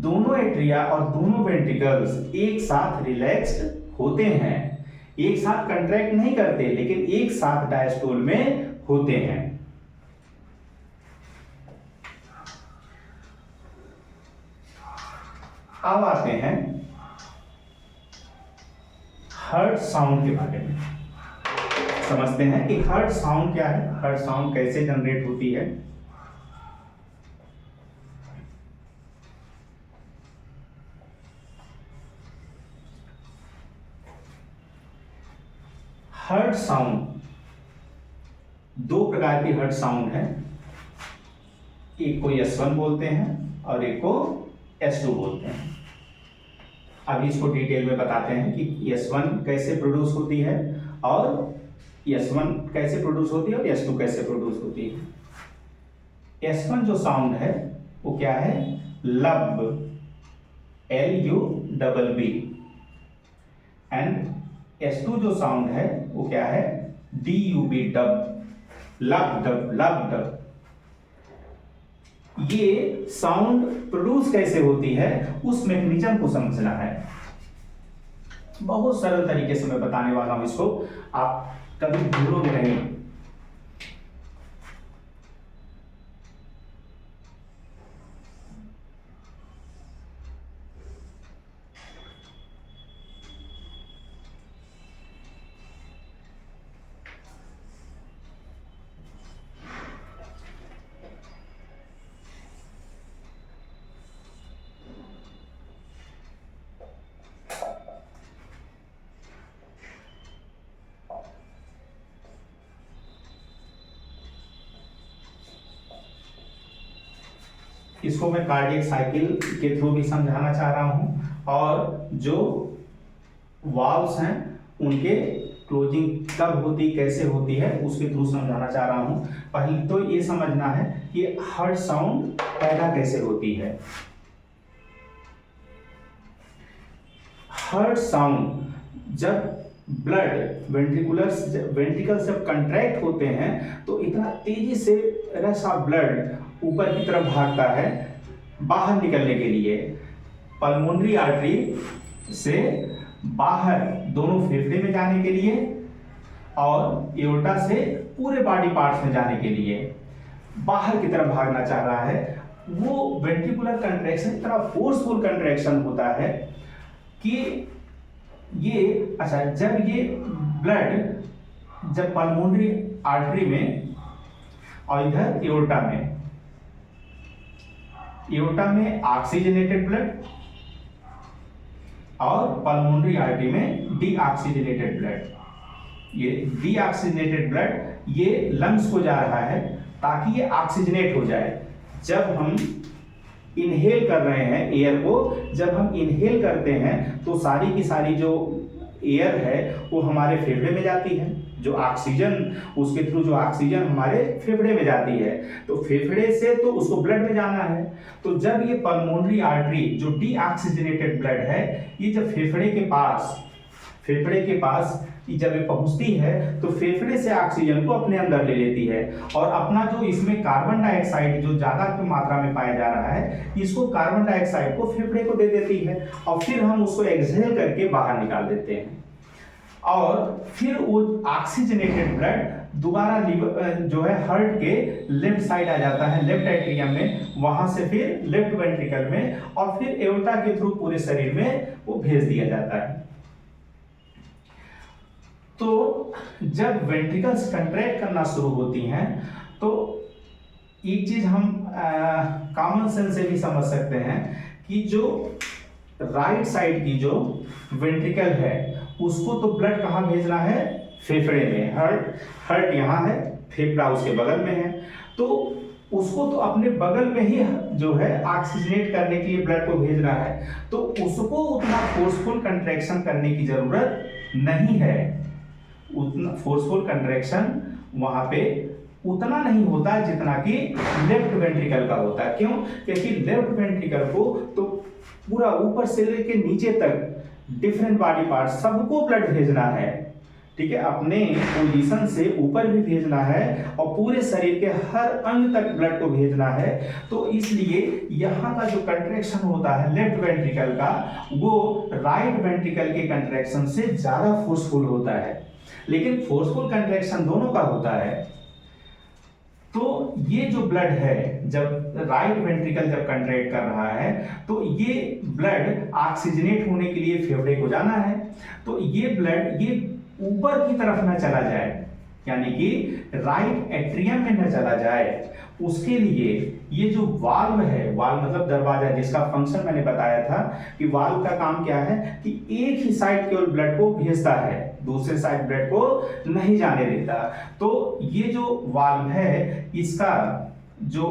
दोनों एट्रिया और दोनों वेंट्रिकल्स एक साथ रिलैक्स्ड होते हैं, एक साथ कंट्रैक्ट नहीं करते, लेकिन एक साथ डायस्टोल में होते हैं। अब आते हैं हार्ट साउंड के बारे में, समझते हैं कि हार्ट साउंड क्या है, हार्ट साउंड कैसे जनरेट होती है। हार्ट साउंड, दो प्रकार की हार्ट साउंड है, एक को S1 बोलते हैं और एक को S2 बोलते हैं। अभी इसको डिटेल में बताते हैं कि S1 कैसे प्रोड्यूस होती है और S1 कैसे प्रोड्यूस होती है और S2 कैसे प्रोड्यूस होती है। S1 जो साउंड है वो क्या है, लब, LUBB, एंड S2 जो साउंड है वो क्या है, DUB, डब, लब डब, लब डब। ये साउंड प्रोड्यूस कैसे होती है उस मैकेनिज्म को समझना है। बहुत सरल तरीके से मैं बताने वाला हूं इसको, आप कभी भूलोगे नहीं। इसको मैं कार्डियक साइकिल के थ्रू भी समझाना चाह रहा हूं, और जो वाल्व्स हैं उनके क्लोजिंग कब होती, कैसे होती है, उसके थ्रू समझाना चाह रहा हूं। पहले तो ये समझना है कि हार्ट साउंड पैदा कैसे होती है। हार्ट साउंड जब ब्लड वेंट्रिकल्स जब कंट्रैक्ट होते हैं तो इतना तेजी से रश ऑफ ब्लड ऊपर की तरफ भागता है बाहर निकलने के लिए, पल्मोनरी आर्टरी से बाहर दोनों फेफड़े में जाने के लिए और एओर्टा से पूरे बॉडी पार्ट्स में जाने के लिए बाहर की तरफ भागना चाह रहा है। वो वेंट्रिकुलर कंट्रैक्शन इतना फोर्सफुल कंट्रैक्शन होता है कि ये अच्छा, जब ये ब्लड जब पल्मोनरी आर्टरी में और इधर एओर्टा में ऑक्सीजनेटेड ब्लड और पल्मोनरी आर्टरी में डीऑक्सीजनेटेड ब्लड, ये डीऑक्सीजनेटेड ब्लड ये लंग्स को जा रहा है ताकि ये ऑक्सीजनेट हो जाए। जब हम इनहेल कर रहे हैं एयर को, जब हम इनहेल करते हैं तो सारी की सारी जो एयर है वो हमारे फेफड़े में जाती है, जो ऑक्सीजन उसके थ्रू जो ऑक्सीजन हमारे फेफड़े में जाती है, तो फेफड़े से तो उसको ब्लड में जाना है। तो जब ये पल्मोनरी आर्टरी जो डीऑक्सीजनेटेड ब्लड है ये जब फेफड़े के पास जब ये पहुंचती है तो फेफड़े से ऑक्सीजन को अपने अंदर ले लेती है और अपना जो इसमें कार्बन डाइऑक्साइड जो ज्यादा मात्रा में पाया जा रहा है इसको कार्बन डाइऑक्साइड को फेफड़े को दे देती है और फिर हम उसको एक्सहेल करके बाहर निकाल देते हैं। और फिर वो ऑक्सीजनेटेड ब्लड दोबारा जो है हार्ट के लेफ्ट साइड आ जाता है, लेफ्ट एट्रियम में, वहां से फिर लेफ्ट वेंट्रिकल में और फिर एओर्टा के थ्रू पूरे शरीर में वो भेज दिया जाता है। तो जब वेंट्रिकल्स कंट्रैक्ट करना शुरू होती हैं तो एक चीज हम कॉमन सेंस से भी समझ सकते हैं कि जो राइट साइड की जो वेंट्रिकल है उसको तो ब्लड कहाँ भेजना है, फेफड़े में। हार्ट यहाँ है, फेफड़ा उसके बगल में है, तो उसको तो अपने बगल में ही जो है ऑक्सीजनेट करने के लिए ब्लड को भेजना है, तो उसको उतना फोर्सफुल कंट्रैक्शन करने की जरूरत नहीं है। उतना फोर्सफुल कंट्रैक्शन वहां पे उतना नहीं होता जितना कि लेफ्ट वेंट्रिकल का होता है। क्यों? क्योंकि लेफ्ट वेंट्रिकल को तो पूरा ऊपर से लेके नीचे तक डिफरेंट बॉडी पार्ट सबको ब्लड भेजना है, ठीक है, अपने पोजीशन से ऊपर भी भेजना है और पूरे शरीर के हर अंग तक ब्लड को भेजना है। तो इसलिए यहाँ का जो कंट्रैक्शन होता है लेफ्ट वेंट्रिकल का, वो राइट वेंट्रिकल के कंट्रैक्शन से ज्यादा फोर्सफुल होता है। लेकिन फोर्सफुल कंट्रैक्शन दोनों का होता है। तो ये जो ब्लड है, जब राइट वेंट्रिकल जब कंट्रैक्ट कर रहा है तो ये ब्लड ऑक्सीजनेट होने के लिए फेफड़े को जाना है। तो ये ब्लड ये ऊपर की तरफ न चला जाए, यानी कि राइट एट्रियम में न चला जाए, उसके लिए ये जो वाल्व है, वाल्व मतलब दरवाजा, जिसका फंक्शन मैंने बताया था कि वाल्व का काम क्या है कि एक ही साइड केवल ब्लड को भेजता है, दूसरे साइड ब्लड को नहीं जाने देता। तो ये जो वाल्व है इसका जो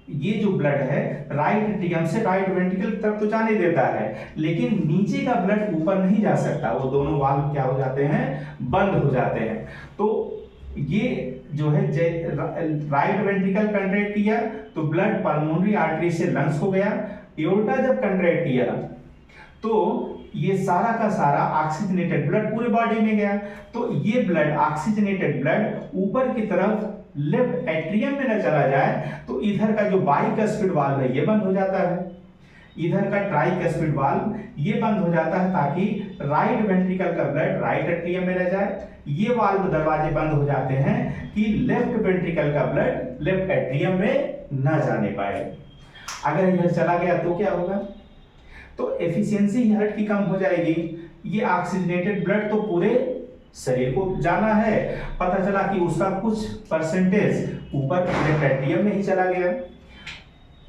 ये जो ब्लड है राइट एट्रियम से राइट वेंट्रिकल तक तो जाने देता है, लेकिन नीचे का ब्लड ऊपर नहीं जा सकता। वो दोनों वाल्व क्या हो जाते हैं, बंद हो जाते हैं। तो ये जो है राइट वेंट्रिकल कंट्रैक्ट किया तो ब्लड पल्मोनरी आर्टरी से लंग्स को गया। एओर्टा जब कंट्रैक्ट किया तो ये सारा का सारा ऑक्सीजनेटेड ब्लड पूरे बॉडी में गया। तो ये ब्लड ऑक्सीजनेटेड ब्लड ऊपर की तरफ लेफ्ट एट्रियम में न चला जाए, तो इधर का जो बाइकस्पिड वाल्व है ये बंद हो जाता है, इधर का ट्राइकस्पिड वाल्व ये बंद हो जाता है, ताकि राइट वेंट्रिकल का ब्लड राइट एट्रियम में रह जाए। ये वाल्व दरवाजे बंद हो जाते हैं कि लेफ्ट वेंट्रिकल का ब्लड लेफ्ट एट्रियम में न जाने पाए। अगर इधर चला गया तो क्या होगा, तो एफिशिएंसी हार्ट की कम हो जाएगी। ये ऑक्सीजनेटेड ब्लड तो पूरे शरीर को जाना है, पता चला कि उसका कुछ परसेंटेज ऊपर लेफ्ट एट्रियम में ही चला गया,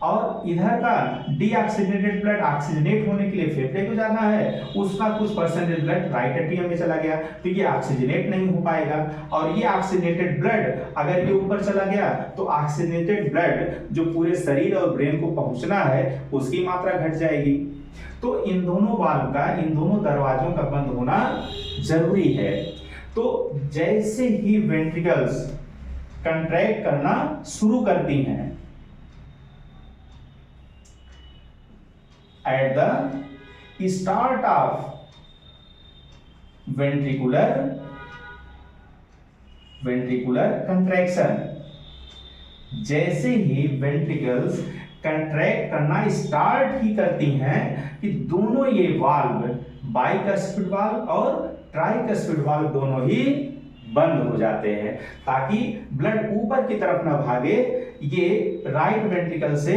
और इधर का डीऑक्सीजनेटेड ब्लड ऑक्सीजनेट होने के लिए फेफड़े को जाना है, उसका कुछ परसेंटेज ब्लड राइट एट्रियम में चला गया, तो ये ऑक्सीजनेट नहीं हो पाएगा। और ये ऑक्सीजनेटेड ब्लड अगर ये ऊपर चला गया तो ऑक्सीजनेटेड ब्लड जो पूरे शरीर और ब्रेन को पहुंचना है उसकी मात्रा घट जाएगी। तो इन दोनों वाल्व का, इन दोनों दरवाजों का बंद होना जरूरी है। तो जैसे ही वेंट्रिकल्स कंट्रैक्ट करना शुरू करती हैं, at the start of ventricular contraction, जैसे ही वेंट्रिकल्स कंट्रैक्ट करना स्टार्ट ही करती हैं कि दोनों ये वाल्व, बाइकस्पिड वाल्व और ट्राइकस्पिड वाल्व, दोनों ही बंद हो जाते हैं, ताकि ब्लड ऊपर की तरफ ना भागे, ये राइट वेंट्रिकल से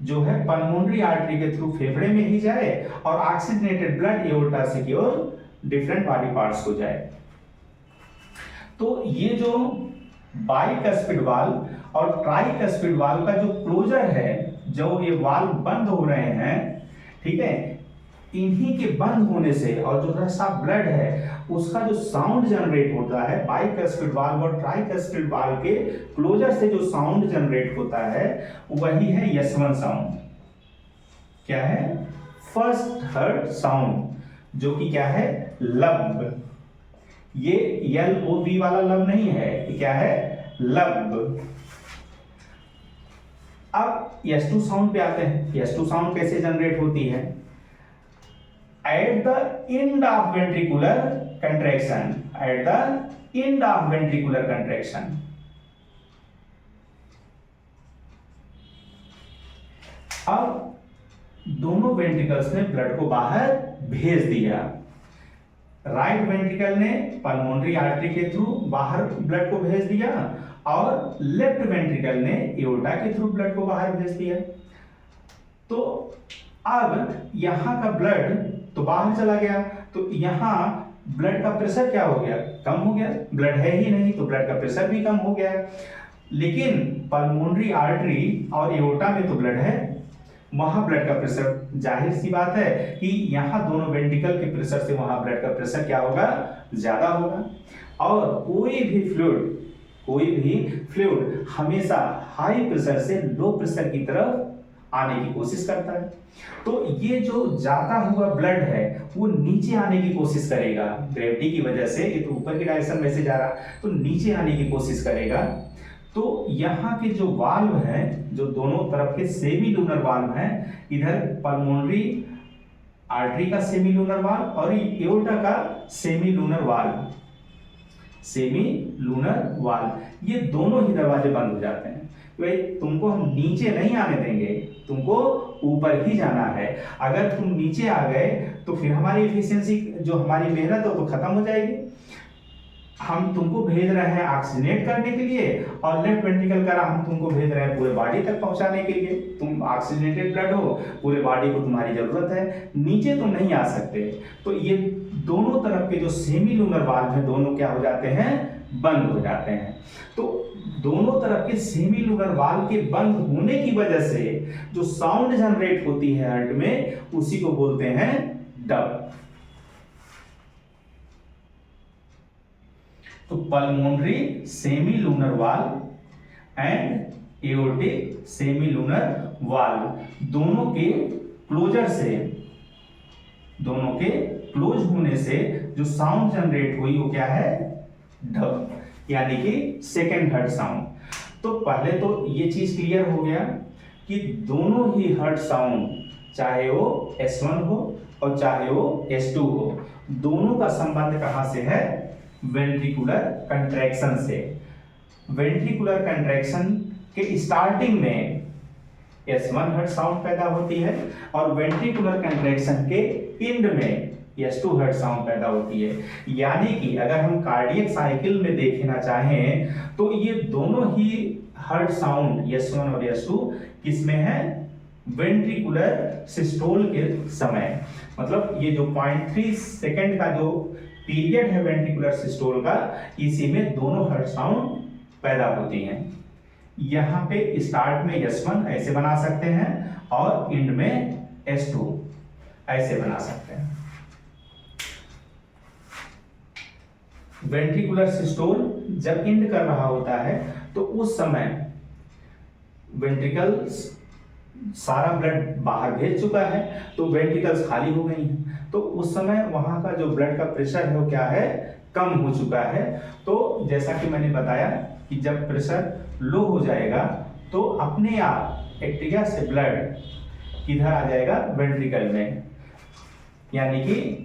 जो है पल्मोनरी आर्टरी के थ्रू फेफड़े में ही जाए और ऑक्सीजनेटेड ब्लड एओर्टा से केवल डिफरेंट बॉडी पार्ट्स को जाए। तो ये जो बाइकस्पिड वाल्व और ट्राइकस्पिड वाल्व का जो क्लोजर है, जो ये वाल्व बंद हो रहे हैं, ठीक है, इन्हीं के बंद होने से और जो रसा ब्लड है उसका जो साउंड जनरेट होता है बाइकस्पिड वाल्व और ट्राइकस्पिड वाल्व के क्लोजर से जो साउंड जनरेट होता है वही है यशवन साउंड। क्या है? फर्स्ट हर्ट साउंड, जो कि क्या है? लब। ये LOV वाला लब नहीं है, ये क्या है? लब। अब S2 साउंड पे आते हैं। S2 साउंड कैसे जनरेट होती है? At the end of ventricular contraction, at the end of ventricular contraction, अब दोनों वेंट्रिकल्स ने ब्लड को बाहर भेज दिया। राइट वेंट्रिकल ने पल्मोनरी आर्टरी के थ्रू बाहर ब्लड को भेज दिया और लेफ्ट वेंट्रिकल ने एओर्टा के थ्रू ब्लड को बाहर भेज दिया। तो अब यहां का ब्लड तो बाहर चला गया, तो यहां ब्लड का प्रेशर क्या हो गया, कम हो गया, ब्लड है ही नहीं तो ब्लड का प्रेशर भी कम हो गया है। लेकिन पल्मोनरी आर्टरी और एओर्टा में तो ब्लड है, वहां ब्लड का प्रेशर, जाहिर सी बात है कि यहाँ दोनों वेंट्रिकल के प्रेशर से वहां ब्लड का प्रेशर क्या होगा, ज्यादा होगा। और कोई भी फ्लूइड हमेशा हाई प्रेशर से लो प्रेशर की तरफ आने की कोशिश करता है। तो ये जो जाता हुआ ब्लड है वो नीचे आने की कोशिश करेगा, ग्रेविटी की वजह से ये तो ऊपर की डायरेक्शन में से जा रहा, तो नीचे आने की कोशिश करेगा। तो यहाँ के जो वाल्व हैं, जो दोनों तरफ के सेमी लूनर वाल्व हैं, इधर पल्मोनरी आर्टरी का सेमी लूनर वाल्व और एओर्टा का सेमी लूनर वाल्व, ये दोनों ही दरवाजे बंद हो जाते हैं। भाई तुमको हम नीचे नहीं आने देंगे, तुमको ऊपर ही जाना है। अगर तुम नीचे आ गए तो फिर हमारी एफिशिएंसी, जो हमारी मेहनत है, तो खत्म हो जाएगी। हम तुमको भेज रहे हैं ऑक्सीजनेट करने के लिए, और लेफ्ट वेंट्रिकल का हम तुमको भेज रहे हैं पूरे बॉडी तक पहुंचाने के लिए। तुम ऑक्सीजनेटेड ब्लड हो, पूरे बॉडी को तुम्हारी जरूरत है, नीचे तुम नहीं आ सकते। तो ये दोनों तरफ के जो सेमी लूनर वाल्व है, दोनों क्या हो जाते हैं, बंद हो जाते हैं। तो दोनों तरफ के सेमी लूनर वाल्व के बंद होने की वजह से जो साउंड जनरेट होती है हार्ट में, उसी को बोलते हैं डब। तो pulmonary semi lunar valve and aortic semi lunar valve, दोनों के क्लोज होने से जो साउंड जनरेट हुई वो क्या है, ढब, यानी कि सेकेंड हर्ट साउंड। तो पहले तो ये चीज क्लियर हो गया कि दोनों ही हर्ट साउंड, चाहे वो S1 हो और चाहे वो S2 हो, दोनों का संबंध कहां से है, वेंट्रिकुलर कंट्रैक्शन से। वेंट्रिकुलर कंट्रैक्शन के स्टार्टिंग में S1 हर्ट साउंड पैदा होती है और वेंट्रिकुलर कंट्रैक्शन के एंड में S2 हर्ट साउंड पैदा होती है। यानी कि अगर हम कार्डियक साइकिल में देखना चाहें तो ये दोनों ही हर्ट साउंड S1 और S2 किसमें है, वेंट्रिकुलर सिस्टोल के समय। मतलब ये जो 0.3 सेकेंड का जो पीरियड है वेंट्रिकुलर सिस्टोल का, इसी में दोनों हर्ट साउंड पैदा होती हैं। यहाँ पे स्टार्ट में S1 ऐसे बना सकते हैं और एंड में S2 ऐसे बना सकते हैं। वेंट्रिकुलर सिस्टोल जब एंड कर रहा होता है तो उस समय वेंट्रिकल्स सारा ब्लड बाहर भेज चुका है, तो वेंट्रिकल्स खाली हो गई हैं। तो उस समय वहां का जो ब्लड का प्रेशर है वो क्या है, कम हो चुका है। तो जैसा कि मैंने बताया कि जब प्रेशर लो हो जाएगा तो अपने आप एट्रिया से ब्लड किधर आ जाएगा, वेंट्रिकल में। यानी कि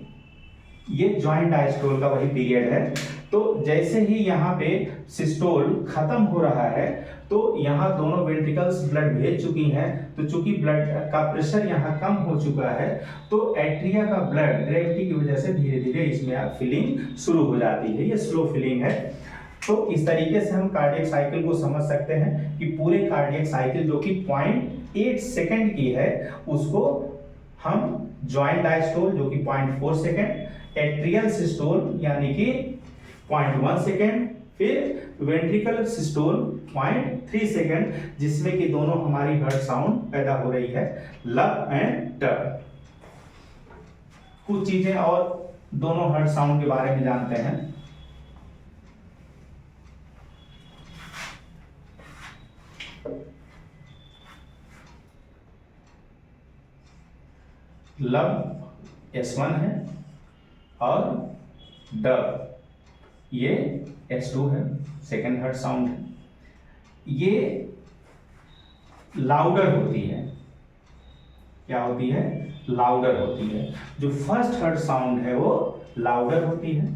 ये जॉइंट डायस्टोल का वही पीरियड है। तो जैसे ही यहाँ पे सिस्टोल खत्म हो रहा है तो यहाँ दोनों वेंट्रिकल्स ब्लड भेज चुकी हैं, तो चूंकि ब्लड का प्रेशर यहाँ कम हो चुका है तो एट्रिया का ब्लड ग्रेविटी की वजह से धीरे धीरे इसमें फिलिंग शुरू हो जाती है। ये स्लो फिलिंग है। तो इस तरीके से हम कार्डियक साइकिल को समझ सकते हैं कि पूरे कार्डियक साइकिल जो कि 0.8 सेकेंड की है, उसको हम जॉइंट डायस्टोल जो कि 0.4 सेकेंड, एट्रियल सिस्टोल यानी कि 0.1 सेकेंड, फिर वेंट्रिकल सिस्टोल 0.3 सेकेंड, जिसमें कि दोनों हमारी हर्ट साउंड पैदा हो रही है, लब एंड डब। कुछ चीजें और दोनों हर्ट साउंड के बारे में जानते हैं। लब S1 है और डब ये S2 है, सेकेंड हर्ट साउंड है। ये लाउडर होती है। क्या होती है, लाउडर होती है। जो फर्स्ट हर्ट साउंड है वो लाउडर होती है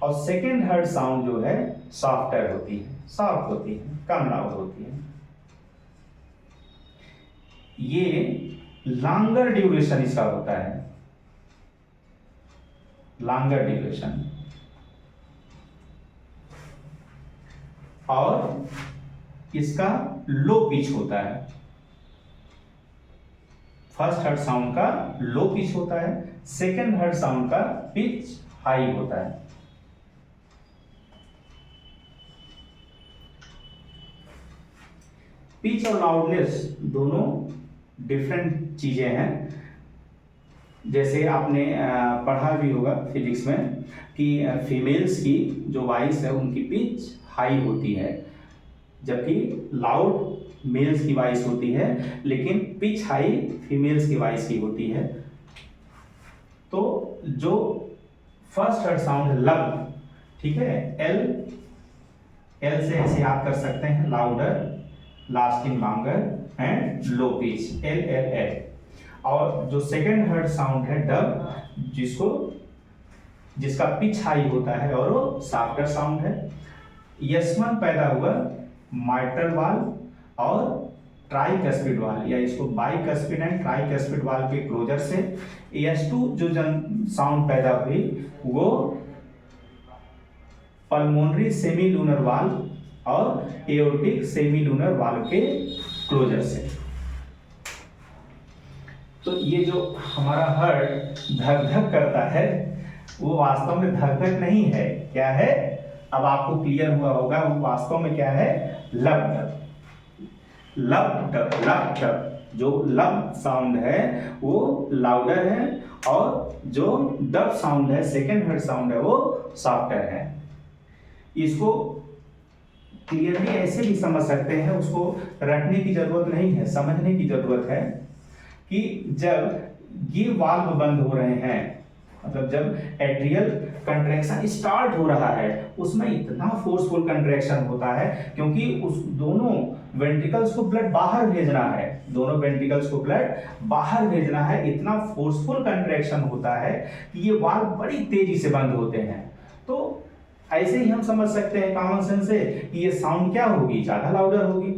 और सेकेंड हर्ट साउंड जो है सॉफ्टर होती है, सॉफ्ट होती है, कम लाउड होती है। ये लॉन्गर ड्यूरेशन इसका होता है, लॉन्गर ड्यूरेशन। और इसका लो पिच होता है। फर्स्ट हर्ट साउंड का लो पिच होता है, सेकेंड हर्ट साउंड का पिच हाई होता है। पिच और लाउडनेस दोनों डिफरेंट चीजें हैं। जैसे आपने पढ़ा भी होगा फिजिक्स में कि फीमेल्स की जो वॉइस है उनकी पिच हाई होती है, जबकि लाउड मेल्स की वॉइस होती है, लेकिन पिच हाई फीमेल्स की वॉइस की होती है। तो जो फर्स्ट हर्ट साउंड है लब, ठीक है, एल, एल से ऐसे याद कर सकते हैं, louder, lasting longer and low pitch, L L L. और जो सेकेंड हर्ट साउंड है डब, जिसका पिच हाई होता है और वो सॉफ्टर साउंड है। यस1 पैदा हुआ माइट्रल वाल्व और ट्राइकस्पिड वाल्व, या इसको बाइकस्पिड एंड ट्राइकस्पिड वाल्व के क्लोजर से। यस2 जो साउंड पैदा हुई वो पल्मोनरी सेमी लूनर वाल्व और एओर्टिक सेमी लूनर वाल्व के क्लोजर से। तो ये जो हमारा हार्ट धक धक करता है वो वास्तव में धक धक नहीं है, क्या है, अब आपको क्लियर हुआ होगा, वो वास्तव में क्या है, लब डब। लब डब, लब डब, जो लब साउंड है वो लाउडर है और जो डब साउंड है, सेकेंड हर्ट साउंड है, वो सॉफ्टर है। इसको क्लियरली ऐसे भी समझ सकते हैं, उसको रटने की जरूरत नहीं है, समझने की जरूरत है कि जब ये वाल्व बंद हो रहे हैं, मतलब जब एट्रियल कंट्रैक्शन स्टार्ट हो रहा है, उसमें इतना फोर्सफुल कंट्रैक्शन होता है क्योंकि उस दोनों वेंट्रिकल्स को ब्लड बाहर भेजना है, दोनों वेंट्रिकल्स को ब्लड बाहर भेजना है, इतना फोर्सफुल कंट्रैक्शन होता है कि ये वाल्व बड़ी तेजी से बंद होते हैं। तो ऐसे ही हम समझ सकते हैं कॉमन सेंस से कि ये साउंड क्या होगी, ज्यादा लाउडर होगी।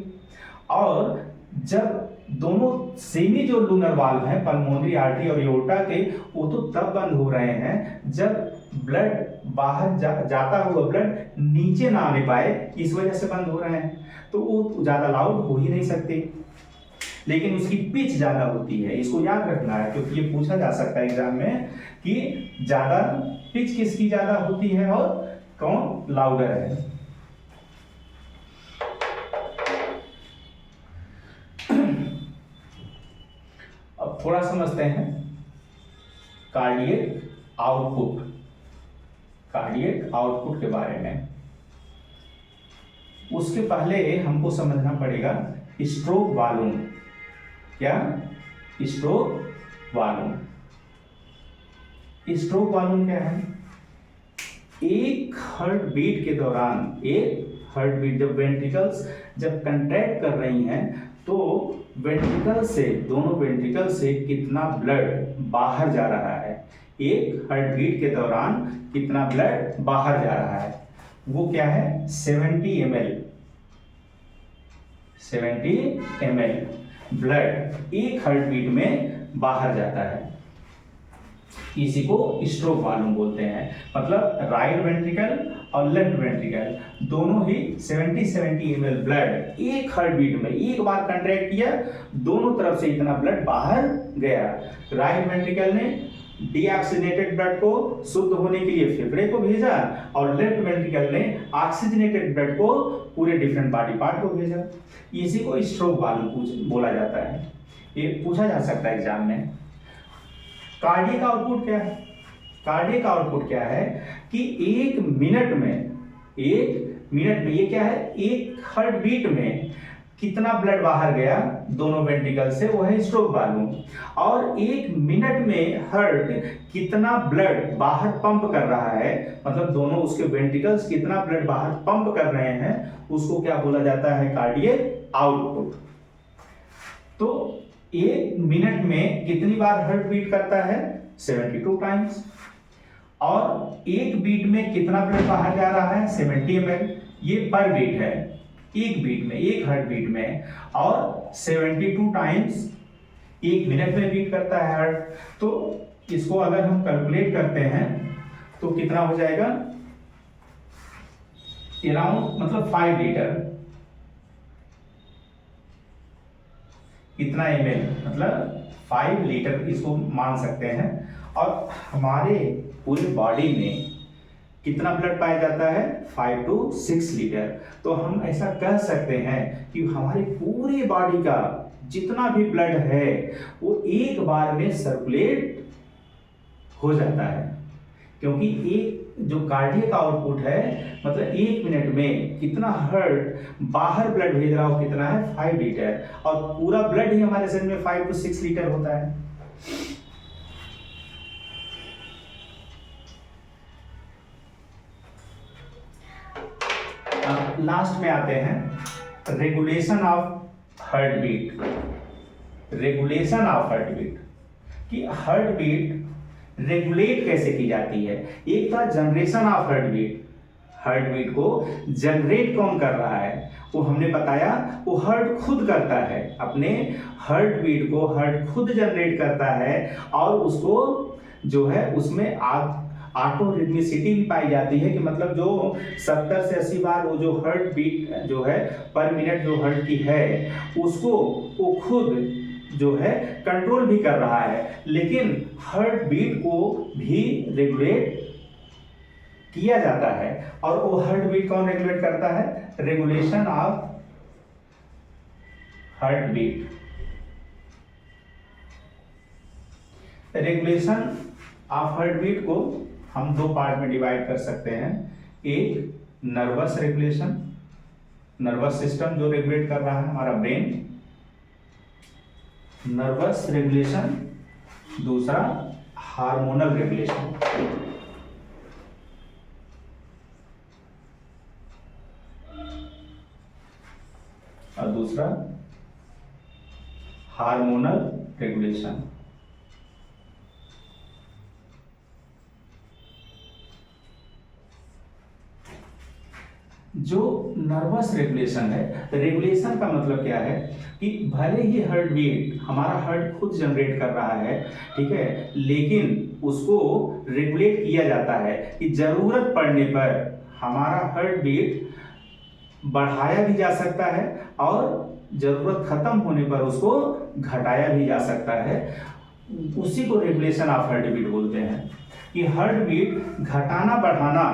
और जब दोनों सेमी जो लूनर वाल्व हैं, पल्मोनरी आर्टरी और एओर्टा के, वो तो तब बंद हो रहे हैं जब ब्लड बाहर जाता हुआ ब्लड नीचे ना आने पाए, इस वजह से बंद हो रहे हैं। तो वो ज्यादा लाउड हो ही नहीं सकते, लेकिन उसकी पिच ज्यादा होती है। इसको याद रखना है क्योंकि ये पूछा जा सकता है एग्जाम में कि ज्यादा पिच किसकी ज्यादा होती है और कौन लाउडर है। अब थोड़ा समझते हैं कार्डियक आउटपुट, कार्डियक आउटपुट के बारे में। उसके पहले हमको समझना पड़ेगा स्ट्रोक वॉल्यूम। क्या? Stroke volume. स्ट्रोक वॉल्यूम क्या है? एक हार्ट बीट के दौरान, एक हार्ट बीट जब वेंट्रिकल्स जब कंट्रैक्ट कर रही हैं तो वेंट्रिकल से, दोनों वेंट्रिकल से कितना ब्लड बाहर जा रहा है, एक हार्ट बीट के दौरान कितना ब्लड बाहर जा रहा है, वो क्या है, 70 ml, 70 ml ब्लड एक हार्ट बीट में बाहर जाता है। इसी को स्ट्रोक वॉल्यूम बोलते हैं। मतलब राइट वेंट्रिकल और लेफ्ट वेंट्रिकल दोनों ही 70 ml ब्लड एक हार्ट बीट में एक बार कंट्रैक्ट किया, दोनों तरफ से इतना ब्लड बाहर गया। राइट वेंट्रिकल ने डीऑक्सीजनेटेड ब्लड को शुद्ध होने के लिए फेफड़े को भेजा और लेफ्ट वेंट्रिकल ने ऑक्सीजनेटेड ब्लड को पूरे डिफरेंट बॉडी पार्ट को भेजा। इसी को स्ट्रोक वॉल्यूम बोला जाता है। ये पूछा जा सकता है एग्जाम में। कार्डियक आउटपुट क्या है? कार्डियक आउटपुट क्या है कि एक मिनट में ये क्या है, एक हार्ट बीट में कितना ब्लड बाहर गया दोनों वेंट्रिकल से, वो है स्ट्रोक वॉल्यूम। और एक मिनट में हार्ट कितना ब्लड बाहर पंप कर रहा है, मतलब दोनों उसके वेंट्रिकल्स कितना ब्लड बाहर पंप कर रहे हैं, उसको क्या बोला जाता है, कार्डियक आउटपुट। तो एक मिनट में कितनी बार हार्ट बीट करता है, 72 टाइम्स। और एक बीट में कितना ब्लड बाहर जा रहा है, 70 ml। ये पर बीट है, एक बीट में, एक हार्ट बीट में, और 72 टाइम्स एक मिनट में बीट करता है हार्ट। तो इसको अगर हम कैलकुलेट करते हैं तो कितना हो जाएगा, अराउंड मतलब 5 लीटर, कितना ml, मतलब 5 लीटर इसको मान सकते हैं। और हमारे पूरी बॉडी में कितना ब्लड पाया जाता है? 5 to 6 लीटर। तो हम ऐसा कह सकते हैं कि हमारी पूरी बॉडी का जितना भी ब्लड है वो एक बार में सर्कुलेट हो जाता है, क्योंकि एक जो कार्डियक आउटपुट है मतलब 1 मिनट में कितना हार्ट बाहर ब्लड भेज रहा हो कितना है? 5 लीटर। और पूरा ब्लड ही हमारे शरीर में 5 to 6 लीटर होता है। अब लास्ट में आते हैं regulation of heart beat. Regulation of heart beat कि हार्ट बीट रेगुलेट कैसे की जाती है। एक था generation of heart beat, heart beat को जनरेट कौन कर रहा है? वो हमने बताया वो हार्ट खुद करता है, अपने हार्ट बीट को हार्ट खुद जनरेट करता है और उसको जो है उसमें ऑटो रिदमिसिटी भी पाई जाती है कि मतलब जो 70 से 80 बार वो जो हार्ट बीट जो है पर मिनट जो हार्ट की है उसको वो खुद जो है कंट्रोल भी कर रहा है। लेकिन हार्ट बीट को भी रेगुलेट किया जाता है और वो हार्ट बीट कौन रेगुलेट करता है? Regulation of heart beat. Regulation of heart beat को हम 2 पार्ट में डिवाइड कर सकते हैं। एक नर्वस रेगुलेशन, नर्वस सिस्टम जो रेगुलेट कर रहा है हमारा ब्रेन, नर्वस रेगुलेशन। दूसरा हार्मोनल रेगुलेशन। और दूसरा हार्मोनल रेगुलेशन। जो नर्वस रेगुलेशन है, रेगुलेशन का मतलब क्या है कि भले ही हार्ट बीट हमारा हार्ट खुद जनरेट कर रहा है, ठीक है, लेकिन उसको रेगुलेट किया जाता है कि जरूरत पड़ने पर हमारा हार्ट बीट बढ़ाया भी जा सकता है और जरूरत खत्म होने पर उसको घटाया भी जा सकता है। उसी को रेगुलेशन ऑफ हार्ट बीट बोलते हैं कि हार्ट बीट घटाना बढ़ाना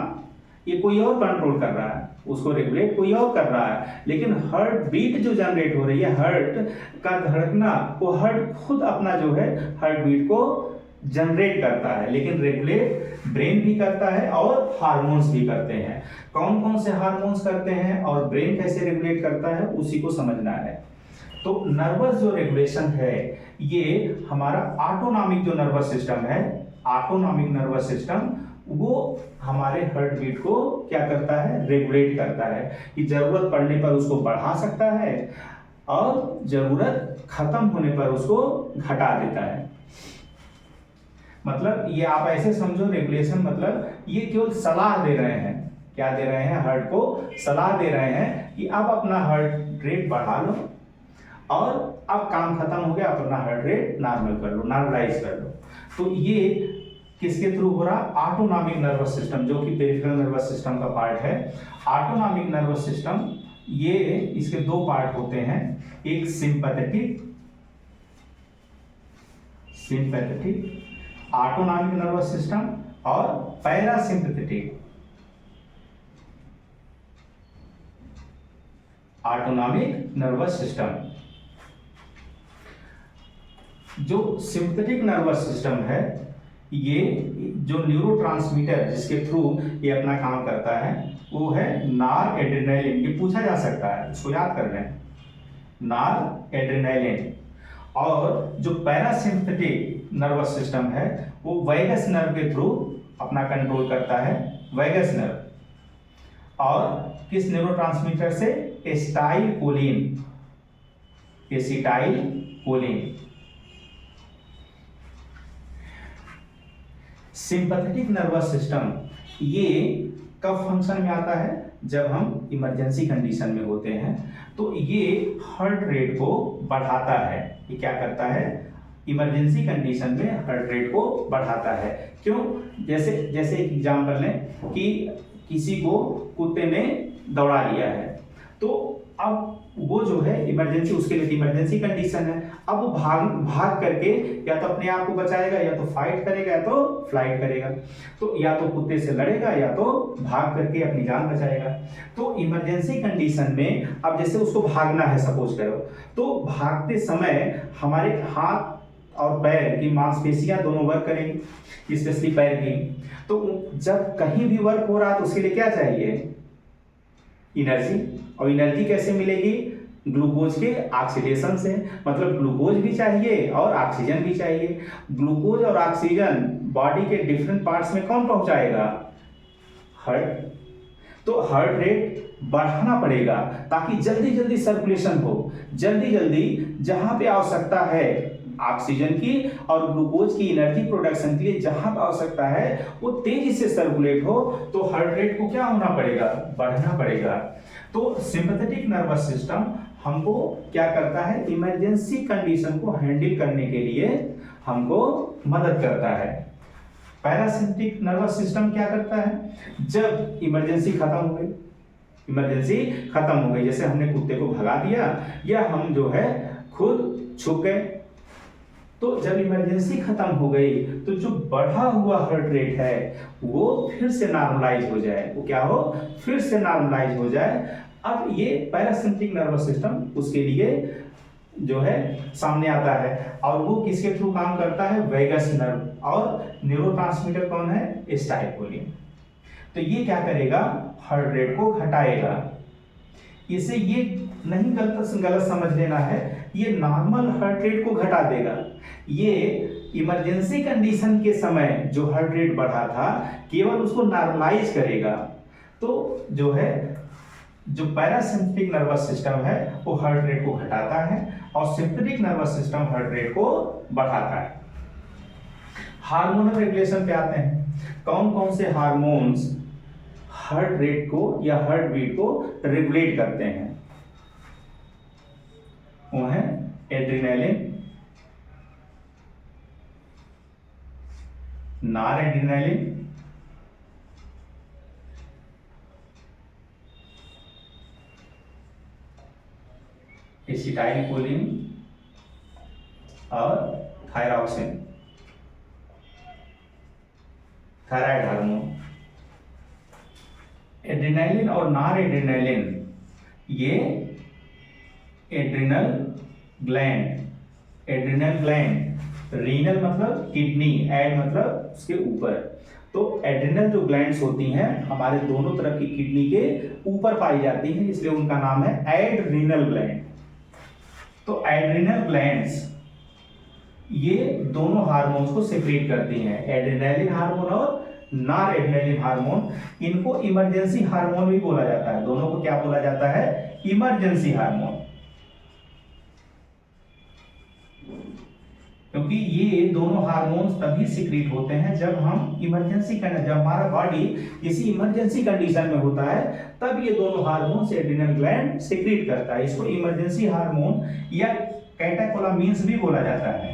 ये कोई और कंट्रोल कर रहा है, उसको रेगुलेट कोई और कर रहा है, लेकिन हार्ट बीट जो जनरेट हो रही है, हार्ट का धड़कना, वो हार्ट खुद अपना जो है हार्ट बीट को जनरेट करता है, लेकिन रेगुलेट ब्रेन भी करता है और हार्मोन्स भी करते हैं। कौन कौन से हार्मोन्स करते हैं और ब्रेन कैसे रेगुलेट करता है उसी को समझना है। तो नर्वस जो रेगुलेशन है ये हमारा ऑटोनॉमिक जो नर्वस सिस्टम है, ऑटोनॉमिक नर्वस सिस्टम वो हमारे हार्ट बीट को क्या करता है? रेगुलेट करता है कि जरूरत पड़ने पर उसको बढ़ा सकता है और जरूरत खत्म होने पर उसको घटा देता है। मतलब ये आप ऐसे समझो, रेगुलेशन मतलब ये केवल सलाह दे रहे हैं। क्या दे रहे हैं? हार्ट को सलाह दे रहे हैं कि आप अपना हार्ट रेट बढ़ा लो और अब काम खत्म हो गया, अपना हार्ट रेट नॉर्मल कर लो, नॉर्मलाइज कर लो। तो ये किसके थ्रू हो रहा? ऑटोनॉमिक नर्वस सिस्टम, जो कि पेरिफेरल नर्वस सिस्टम का पार्ट है। ऑटोनॉमिक नर्वस सिस्टम ये इसके 2 पार्ट होते हैं, एक सिंपैथेटिक ऑटोनॉमिक नर्वस सिस्टम और पैरासिम्पैथेटिक ऑटोनॉमिक नर्वस सिस्टम। जो सिंपैथेटिक नर्वस सिस्टम है ये जो न्यूरोट्रांसमीटर जिसके थ्रू ये अपना काम करता है वो है नॉर एड्रेनालिन। ये पूछा जा सकता है, इसको याद कर लें, नॉर एड्रेनालिन। और जो पैरासिम्पैथिक नर्वस सिस्टम है वो वैगस नर्व के थ्रू अपना कंट्रोल करता है, वैगस नर्व। और किस न्यूरोट्रांसमीटर से? Acetyl choline, acetyl choline. Sympathetic nervous system ये कब फंक्शन में आता है? जब हम इमरजेंसी कंडीशन में होते हैं। तो ये हार्ट रेट को बढ़ाता है। ये क्या करता है? इमरजेंसी कंडीशन में हार्ट रेट को बढ़ाता है। क्यों? जैसे एक एग्जांपल लें कि किसी को कुत्ते ने दौड़ा लिया है, तो अब वो जो है इमरजेंसी, उसके लिए इमरजेंसी कंडीशन है। अब वो भाग करके या तो अपने आप को बचाएगा, या तो फाइट करेगा, या तो फ्लाइट करेगा। तो या तो कुत्ते से लड़ेगा, या तो भाग करके अपनी जान बचाएगा। तो इमरजेंसी कंडीशन में अब जैसे उसको भागना है सपोज करो, तो भागते समय हमारे हाथ और पैर की मांसपेशियां दोनों वर्क करेंगी, स्पेशली पैर की। तो जब कहीं भी वर्क हो रहा है तो उसके लिए क्या चाहिए? एनर्जी। और एनर्जी कैसे मिलेगी? ग्लूकोज के ऑक्सीडेशन से। मतलब ग्लूकोज भी चाहिए और ऑक्सीजन भी चाहिए। ग्लूकोज और ऑक्सीजन बॉडी के डिफरेंट पार्ट्स में कौन पहुंचाएगा? हार्ट। तो हार्ट रेट बढ़ाना पड़ेगा ताकि जल्दी जल्दी सर्कुलेशन हो, जल्दी जल्दी जहां पे आवश्यकता है ऑक्सीजन की और ग्लूकोज की एनर्जी प्रोडक्शन के लिए जहां पर आवश्यकता है वो तेजी से सर्कुलेट हो, तो हार्ट रेट को क्या होना पड़ेगा? बढ़ना पड़ेगा। तो सिंपैथेटिक नर्वस सिस्टम हमको क्या करता है? इमरजेंसी कंडीशन को हैंडल करने के लिए हमको मदद करता है। पैरासिम्पैथेटिक नर्वस सिस्टम क्या करता है? जब इमरजेंसी खत्म हो गई, जैसे हमने कुत्ते को भगा दिया या हम जो है खुद छुप गए, तो जब इमरजेंसी खत्म हो गई तो जो बढ़ा हुआ हार्ट रेट है वो फिर से नॉर्मलाइज हो जाए। वो क्या हो? फिर से नॉर्मलाइज हो जाए। अब ये पैरासिम्पैथेटिक नर्वस सिस्टम उसके लिए जो है सामने आता है, और वो किसके थ्रू काम करता है? Vagus nerve. और न्यूरोट्रांसमीटर कौन है? एसिटाइलकोलिन। तो ये क्या करेगा? हार्ट रेट को घटाएगा। इसे ये नहीं गलत समझ लेना है, ये नॉर्मल हार्ट रेट को घटा देगा। ये इमरजेंसी कंडीशन के समय जो हार्ट रेट बढ़ा था केवल उसको नॉर्मलाइज करेगा। तो जो है जो पैरासिम्पैथेटिक नर्वस सिस्टम है वो हार्ट रेट को घटाता है और sympathetic nervous system heart rate को बढ़ाता है। हार्मोनल रेगुलेशन पे आते हैं। कौन कौन से हार्मोन्स हार्ट रेट को या हार्ट बीट को रेगुलेट करते हैं? वो है एड्रेनालिन, नॉरएड्रेनालिन, एसिटाइलकोलिन और थायरॉक्सिन, थायराइड हार्मोन। एड्रेनालिन और नॉरएड्रेनालिन ये एड्रिनल ग्लैंड, रीनल मतलब किडनी, एड मतलब उसके ऊपर। तो एड्रिनल जो ग्लैंड्स होती हैं हमारे दोनों तरफ की किडनी के ऊपर पाई जाती हैं, इसलिए उनका नाम है एड्रिनल ग्लैंड। तो एड्रिनल ग्लैंड्स ये दोनों हार्मोन्स को सेपरेट करती हैं, एड्रेनालिन हार्मोन और नॉरएड्रेनालिन हार्मोन। इनको इमरजेंसी हार्मोन भी बोला जाता है। दोनों को क्या बोला जाता है? Emergency hormone. क्योंकि ये दोनों हार्मोन्स तभी सीक्रेट होते हैं जब हम इमरजेंसी जब हमारा बॉडी किसी इमरजेंसी कंडीशन में होता है, तब ये दोनों हार्मोन्स एड्रिनल ग्लैंड सीक्रेट करता है। इसको इमरजेंसी हार्मोन या कैटेकोलामीन्स भी बोला जाता है,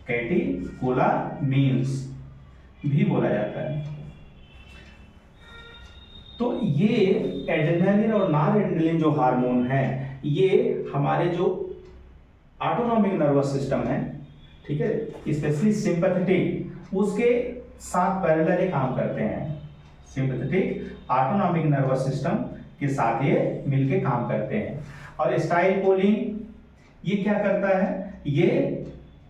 कैटेकोलामीन्स भी बोला जाता है। तो ये एड्रेनालिन और नॉरएड्रेनालिन जो हार्मोन है ये हमारे जो ऑटोनॉमिक नर्वस सिस्टम है, ठीक है, स्पेशली सिंपैथेटिक, उसके साथ पैरेलल काम करते हैं। सिंपैथेटिक ऑटोनॉमिक नर्वस सिस्टम के साथ ये मिलके काम करते हैं। और एसिटाइलकोलिन ये क्या करता है? ये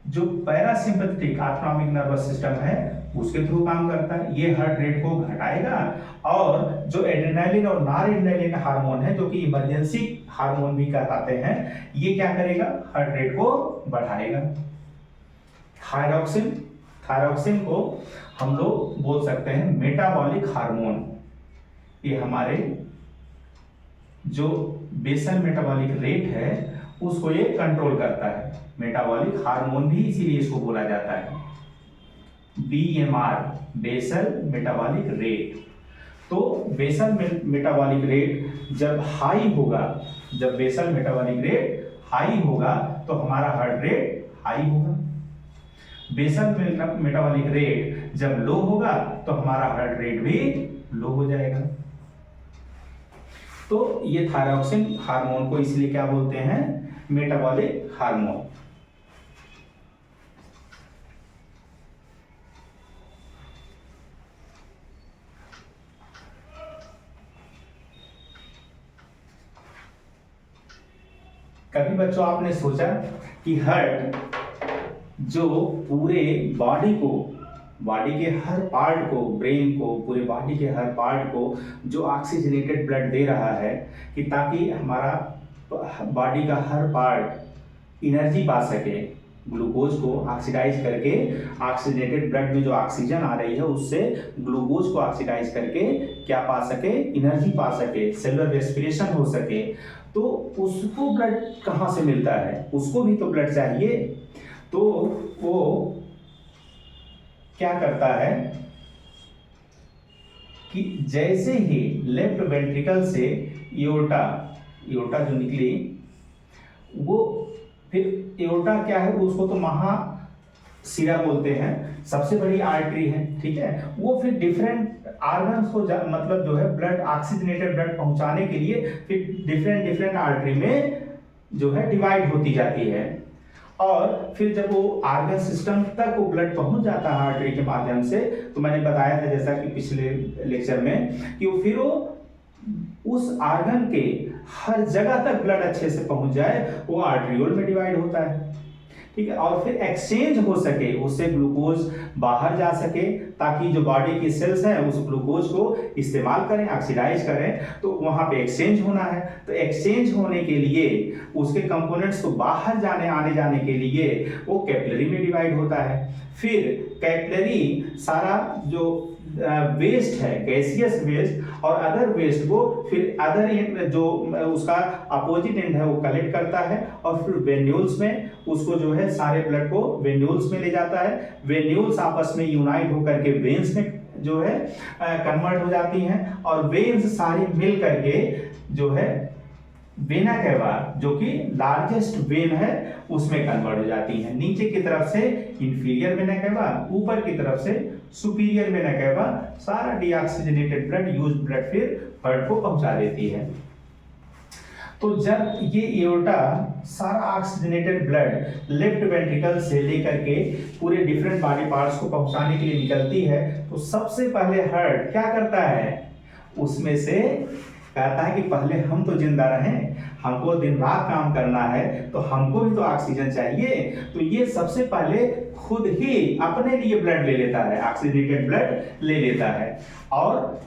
जो पैरासिम्पैथेटिक ऑटोनॉमिक नर्वस सिस्टम है उसके थ्रू काम करता है। ये हार्ट रेट को घटाएगा। और जो एड्रेनालिन और नॉरएड्रेनालिन हार्मोन है जो कि इमरजेंसी हार्मोन भी कहलाते हैं, ये क्या करेगा? हार्ट रेट को बढ़ाएगा। थायरॉक्सिन को हम लोग बोल सकते हैं मेटाबॉलिक हार्मोन। ये हमारे जो बेसल मेटाबॉलिक रेट है उसको ये कंट्रोल करता है। मेटाबॉलिक हार्मोन भी इसीलिए इसको बोला जाता है BMR, बेसल मेटाबॉलिक रेट। तो बेसल मेटाबॉलिक रेट जब हाई होगा, जब बेसल मेटाबॉलिक रेट हाई होगा तो हमारा हार्ट रेट हाई होगा। बेसल मेटाबॉलिक रेट जब लो होगा तो हमारा हार्ट रेट भी लो हो जाएगा। तो ये थायरॉक्सिन हार्मोन को इसलिए क्या बोलते हैं, मेटाबॉलिक हार्मोन। कभी बच्चों आपने सोचा कि हार्ट जो पूरे बॉडी को, बॉडी के हर पार्ट को, ब्रेन को, पूरे बॉडी के हर पार्ट को जो ऑक्सीजनेटेड ब्लड दे रहा है कि ताकि हमारा बॉडी का हर पार्ट एनर्जी पा सके, ग्लूकोज को ऑक्सीडाइज करके, ऑक्सीजनेटेड ब्लड में जो ऑक्सीजन आ रही है उससे ग्लूकोज को ऑक्सीडाइज करके क्या पा सके, एनर्जी पा सके, सेलुलर रेस्पिरेशन हो सके, तो उसको ब्लड कहाँ से मिलता है, उसको भी तो ब्लड चाहिए। तो वो क्या करता है कि जैसे ही लेफ्ट वेंट्रिकल से एओर्टा जो निकली, वो फिर एओर्टा क्या है, उसको तो महाशिरा बोलते हैं, सबसे बड़ी आर्टरी है, ठीक है। वो फिर डिफरेंट ऑर्गन्स को मतलब जो है ब्लड, ऑक्सीजनेटेड ब्लड पहुंचाने के लिए फिर डिफरेंट आर्टरी में जो है डिवाइड होती जाती है, और फिर जब वो ऑर्गन सिस्टम तक वो ब्लड पहुंच जाता है आर्टरी के माध्यम से, तो मैंने बताया था जैसा कि पिछले लेक्चर में कि वो फिर वो उस ऑर्गन के हर जगह तक ब्लड अच्छे से पहुंच जाए, वो आर्टरियोल में डिवाइड होता है, ठीक है, और फिर एक्सचेंज हो सके, उससे ग्लूकोज बाहर जा सके, ताकि जो बॉडी की सेल्स हैं उस ग्लूकोज को इस्तेमाल करें, ऑक्सीडाइज करें, तो वहां पे एक्सचेंज होना है। तो एक्सचेंज होने के लिए उसके कंपोनेंट्स को बाहर आने जाने के लिए वो कैपिलरी में डिवाइड होता है। फिर कैपिलरी सारा जो वेस्ट है, गैसियस वेस्ट और अदर वेस्ट को फिर अदर एंड जो उसका अपोजिट एंड है वो कलेक्ट करता है, और फिर वेन्यूल्स में उसको जो है सारे ब्लड को वेन्यूल्स में ले जाता है। वेन्यूल्स आपस में यूनाइट होकर के वेन्स में जो है कन्वर्ट हो जाती हैं, और वेन्स सारी मिल करके जो है वेना कैवा, जो कि लार्जेस्ट वेन है, उसमें कन्वर्ट हो जाती है। नीचे की तरफ से इंफीरियर वेना कैवा, ऊपर की तरफ से सुपीरियर वेना कैवा, सारा डीऑक्सीजनेटेड ब्लड, यूज ब्लड फिर हार्ट को पहुंचा देती है। तो जब ये एओर्टा सारा ऑक्सीजनेटेड ब्लड लेफ्ट वेंट्रिकल से लेकर के पूरे डिफरेंट बॉडी पार्ट्स को पहुंचाने के लिए निकलती है, तो सबसे पहले हार्ट क्या करता है, उसमें से कहता है कि पहले हम तो जिंदा रहें, हमको दिन रात काम करना है, तो हमको भी तो ऑक्सीजन चाहिए। तो ये सबसे पहले खुद ही अपने लिए ब्लड ले लेता है, ऑक्सीजनेटेड ब्लड ले लेता है, और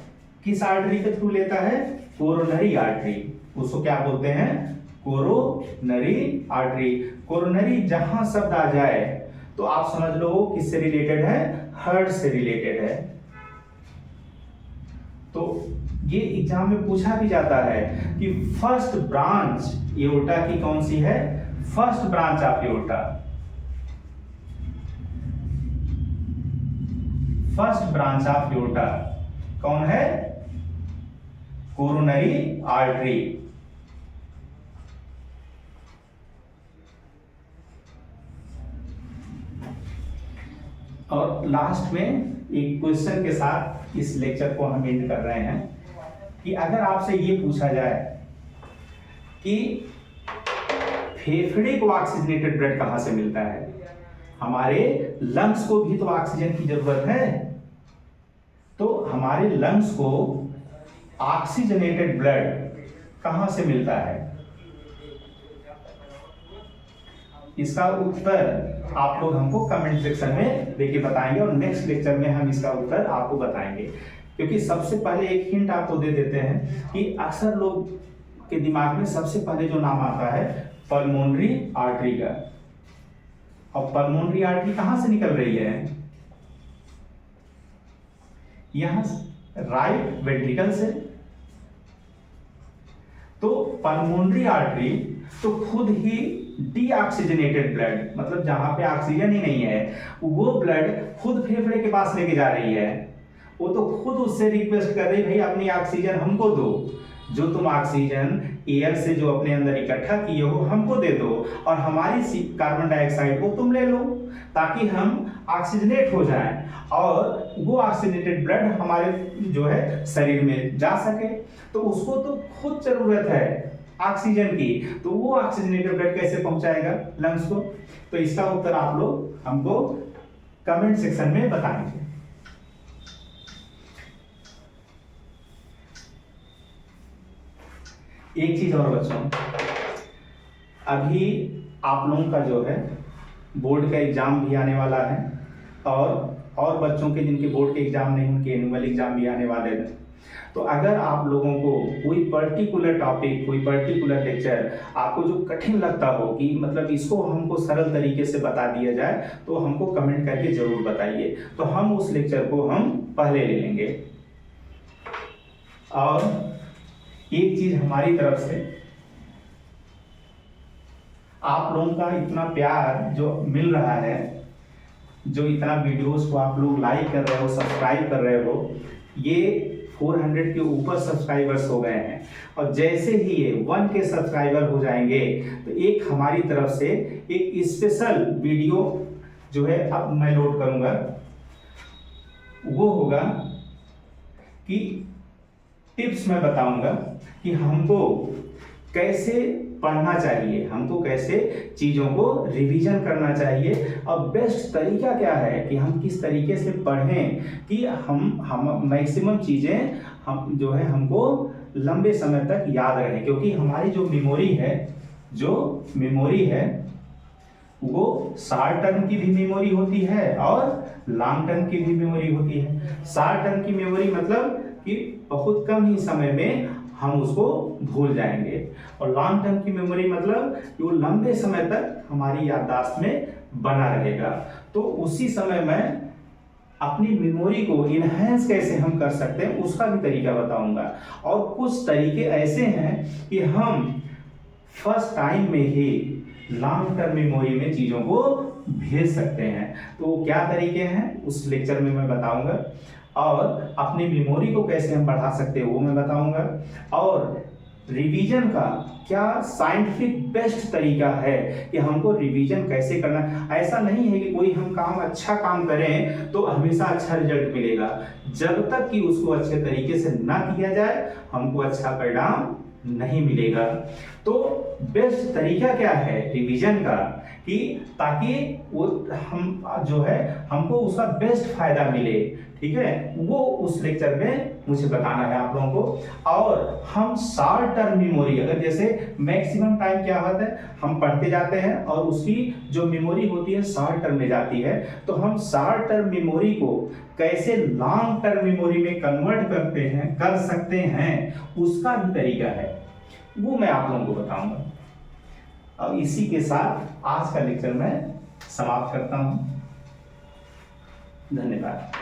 किस आर्टरी के थ्रू लेता है, कोरोनरी आर्टरी, उसको क्या बोलते हैं, कोरोनरी आर्टरी। कोरोनरी जहां शब्द आ जाए तो आप समझ लो किससे रिलेटेड है, हार्ट से रिलेटेड है। तो ये एग्जाम में पूछा भी जाता है कि फर्स्ट ब्रांच एओर्टा की कौन सी है, first branch of aorta, first branch of aorta कौन है, कोरोनरी आर्टरी। और लास्ट में एक क्वेश्चन के साथ इस लेक्चर को हम एंड कर रहे हैं कि अगर आपसे ये पूछा जाए कि फेफड़े को ऑक्सीजनेटेड ब्लड कहां से मिलता है, हमारे लंग्स को भी तो ऑक्सीजन की जरूरत है, तो हमारे लंग्स को ऑक्सीजनेटेड ब्लड कहां से मिलता है, इसका उत्तर आप लोग हमको कमेंट सेक्शन में देके बताएंगे, और नेक्स्ट लेक्चर में हम इसका उत्तर आपको बताएंगे। क्योंकि सबसे पहले एक हिंट आपको दे देते हैं कि अक्सर लोग के दिमाग में सबसे पहले जो नाम आता है पल्मोनरी आर्टरी का, और पल्मोनरी आर्टरी कहां से निकल रही है, यहां राइट वेंट्रिकल से। तो पल्मोनरी आर्टरी तो खुद ही डीऑक्सीजनेटेड ब्लड, मतलब जहां पे ऑक्सीजन ही नहीं है, वो ब्लड खुद फेफड़े के पास लेके जा रही है, वो तो खुद उससे रिक्वेस्ट कर रही, भाई अपनी ऑक्सीजन हमको दो, जो तुम ऑक्सीजन एयर से जो अपने अंदर इकट्ठा किए हो हमको दे दो, और हमारी कार्बन डाइऑक्साइड को तुम ले लो। ताकि हम ऑक्सीजनेट हो जाएं और वो ऑक्सीजनेटेड ब्लड हमारे जो है शरीर में जा सके। तो उसको तो खुद जरूरत है ऑक्सीजन की, तो वो ऑक्सीजनेटेड ब्लड कैसे पहुंचाएगा लंग्स को? तो इसका उत्तर आप लोग हमको कमेंट सेक्शन में बता दीजिए। एक चीज और बच्चों, अभी आप लोगों का जो है बोर्ड का एग्जाम भी आने वाला है और बच्चों के जिनके बोर्ड के एग्जाम नहीं उनके एनुअल एग्जाम भी आने वाले हैं। तो अगर आप लोगों को कोई पर्टिकुलर टॉपिक, कोई पर्टिकुलर लेक्चर आपको जो कठिन लगता हो कि मतलब इसको हमको सरल तरीके से बता दिया जाए, तो हमको कमेंट करके जरूर बताइए, तो हम उस लेक्चर को हम पहले ले लेंगे। और एक चीज हमारी तरफ से, आप लोगों का इतना प्यार जो मिल रहा है, जो इतना वीडियोस को आप लोग लाइक कर रहे हो, सब्सक्राइब कर रहे हो, ये 400 के ऊपर सब्सक्राइबर्स हो गए हैं। और जैसे ही ये 1 के सब्सक्राइबर हो जाएंगे तो एक हमारी तरफ से एक स्पेशल वीडियो जो है अब मैं लोड करूंगा, वो होगा कि टिप्स मैं बताऊंगा कि हमको कैसे पढ़ना चाहिए, हमको कैसे चीज़ों को रिवीजन करना चाहिए और बेस्ट तरीका क्या है कि हम किस तरीके से पढ़ें कि हम मैक्सिमम चीज़ें हम जो है हमको लंबे समय तक याद रहें। क्योंकि हमारी जो मेमोरी है वो शॉर्ट टर्म की भी मेमोरी होती है और लॉन्ग टर्म की भी मेमोरी होती है। शॉर्ट टर्म की मेमोरी मतलब कि बहुत कम ही समय में हम उसको भूल जाएंगे, और लॉन्ग टर्म की मेमोरी मतलब कि वो लंबे समय तक हमारी याददाश्त में बना रहेगा। तो उसी समय में अपनी मेमोरी को इनहेंस कैसे हम कर सकते हैं उसका भी तरीका बताऊंगा। और कुछ तरीके ऐसे हैं कि हम फर्स्ट टाइम में ही लॉन्ग टर्म मेमोरी में चीज़ों को भेज सकते हैं। तो क्या तरीके हैं उस लेक्चर में मैं बताऊंगा, और अपनी मेमोरी को कैसे हम बढ़ा सकते हैं वो मैं बताऊंगा, और रिवीजन का क्या साइंटिफिक बेस्ट तरीका है कि हमको रिवीजन कैसे करना है। ऐसा नहीं है कि कोई हम अच्छा काम करें तो हमेशा अच्छा रिजल्ट मिलेगा, जब तक कि उसको अच्छे तरीके से ना किया जाए हमको अच्छा परिणाम नहीं मिलेगा। तो बेस्ट तरीका क्या है रिवीजन का कि ताकि वो हम जो है हमको उसका बेस्ट फायदा मिले, ठीक है, वो उस लेक्चर में मुझे बताना है आप लोगों को। और हम शॉर्ट टर्म मेमोरी, अगर जैसे मैक्सिमम टाइम क्या होता है हम पढ़ते जाते हैं और उसकी जो मेमोरी होती है शॉर्ट टर्म में जाती है, तो हम शॉर्ट टर्म मेमोरी को कैसे लॉन्ग टर्म मेमोरी में कन्वर्ट कर सकते हैं उसका भी तरीका है, वो मैं आप लोगों को बताऊंगा। और इसी के साथ आज का लेक्चर मैं समाप्त करता हूं। धन्यवाद।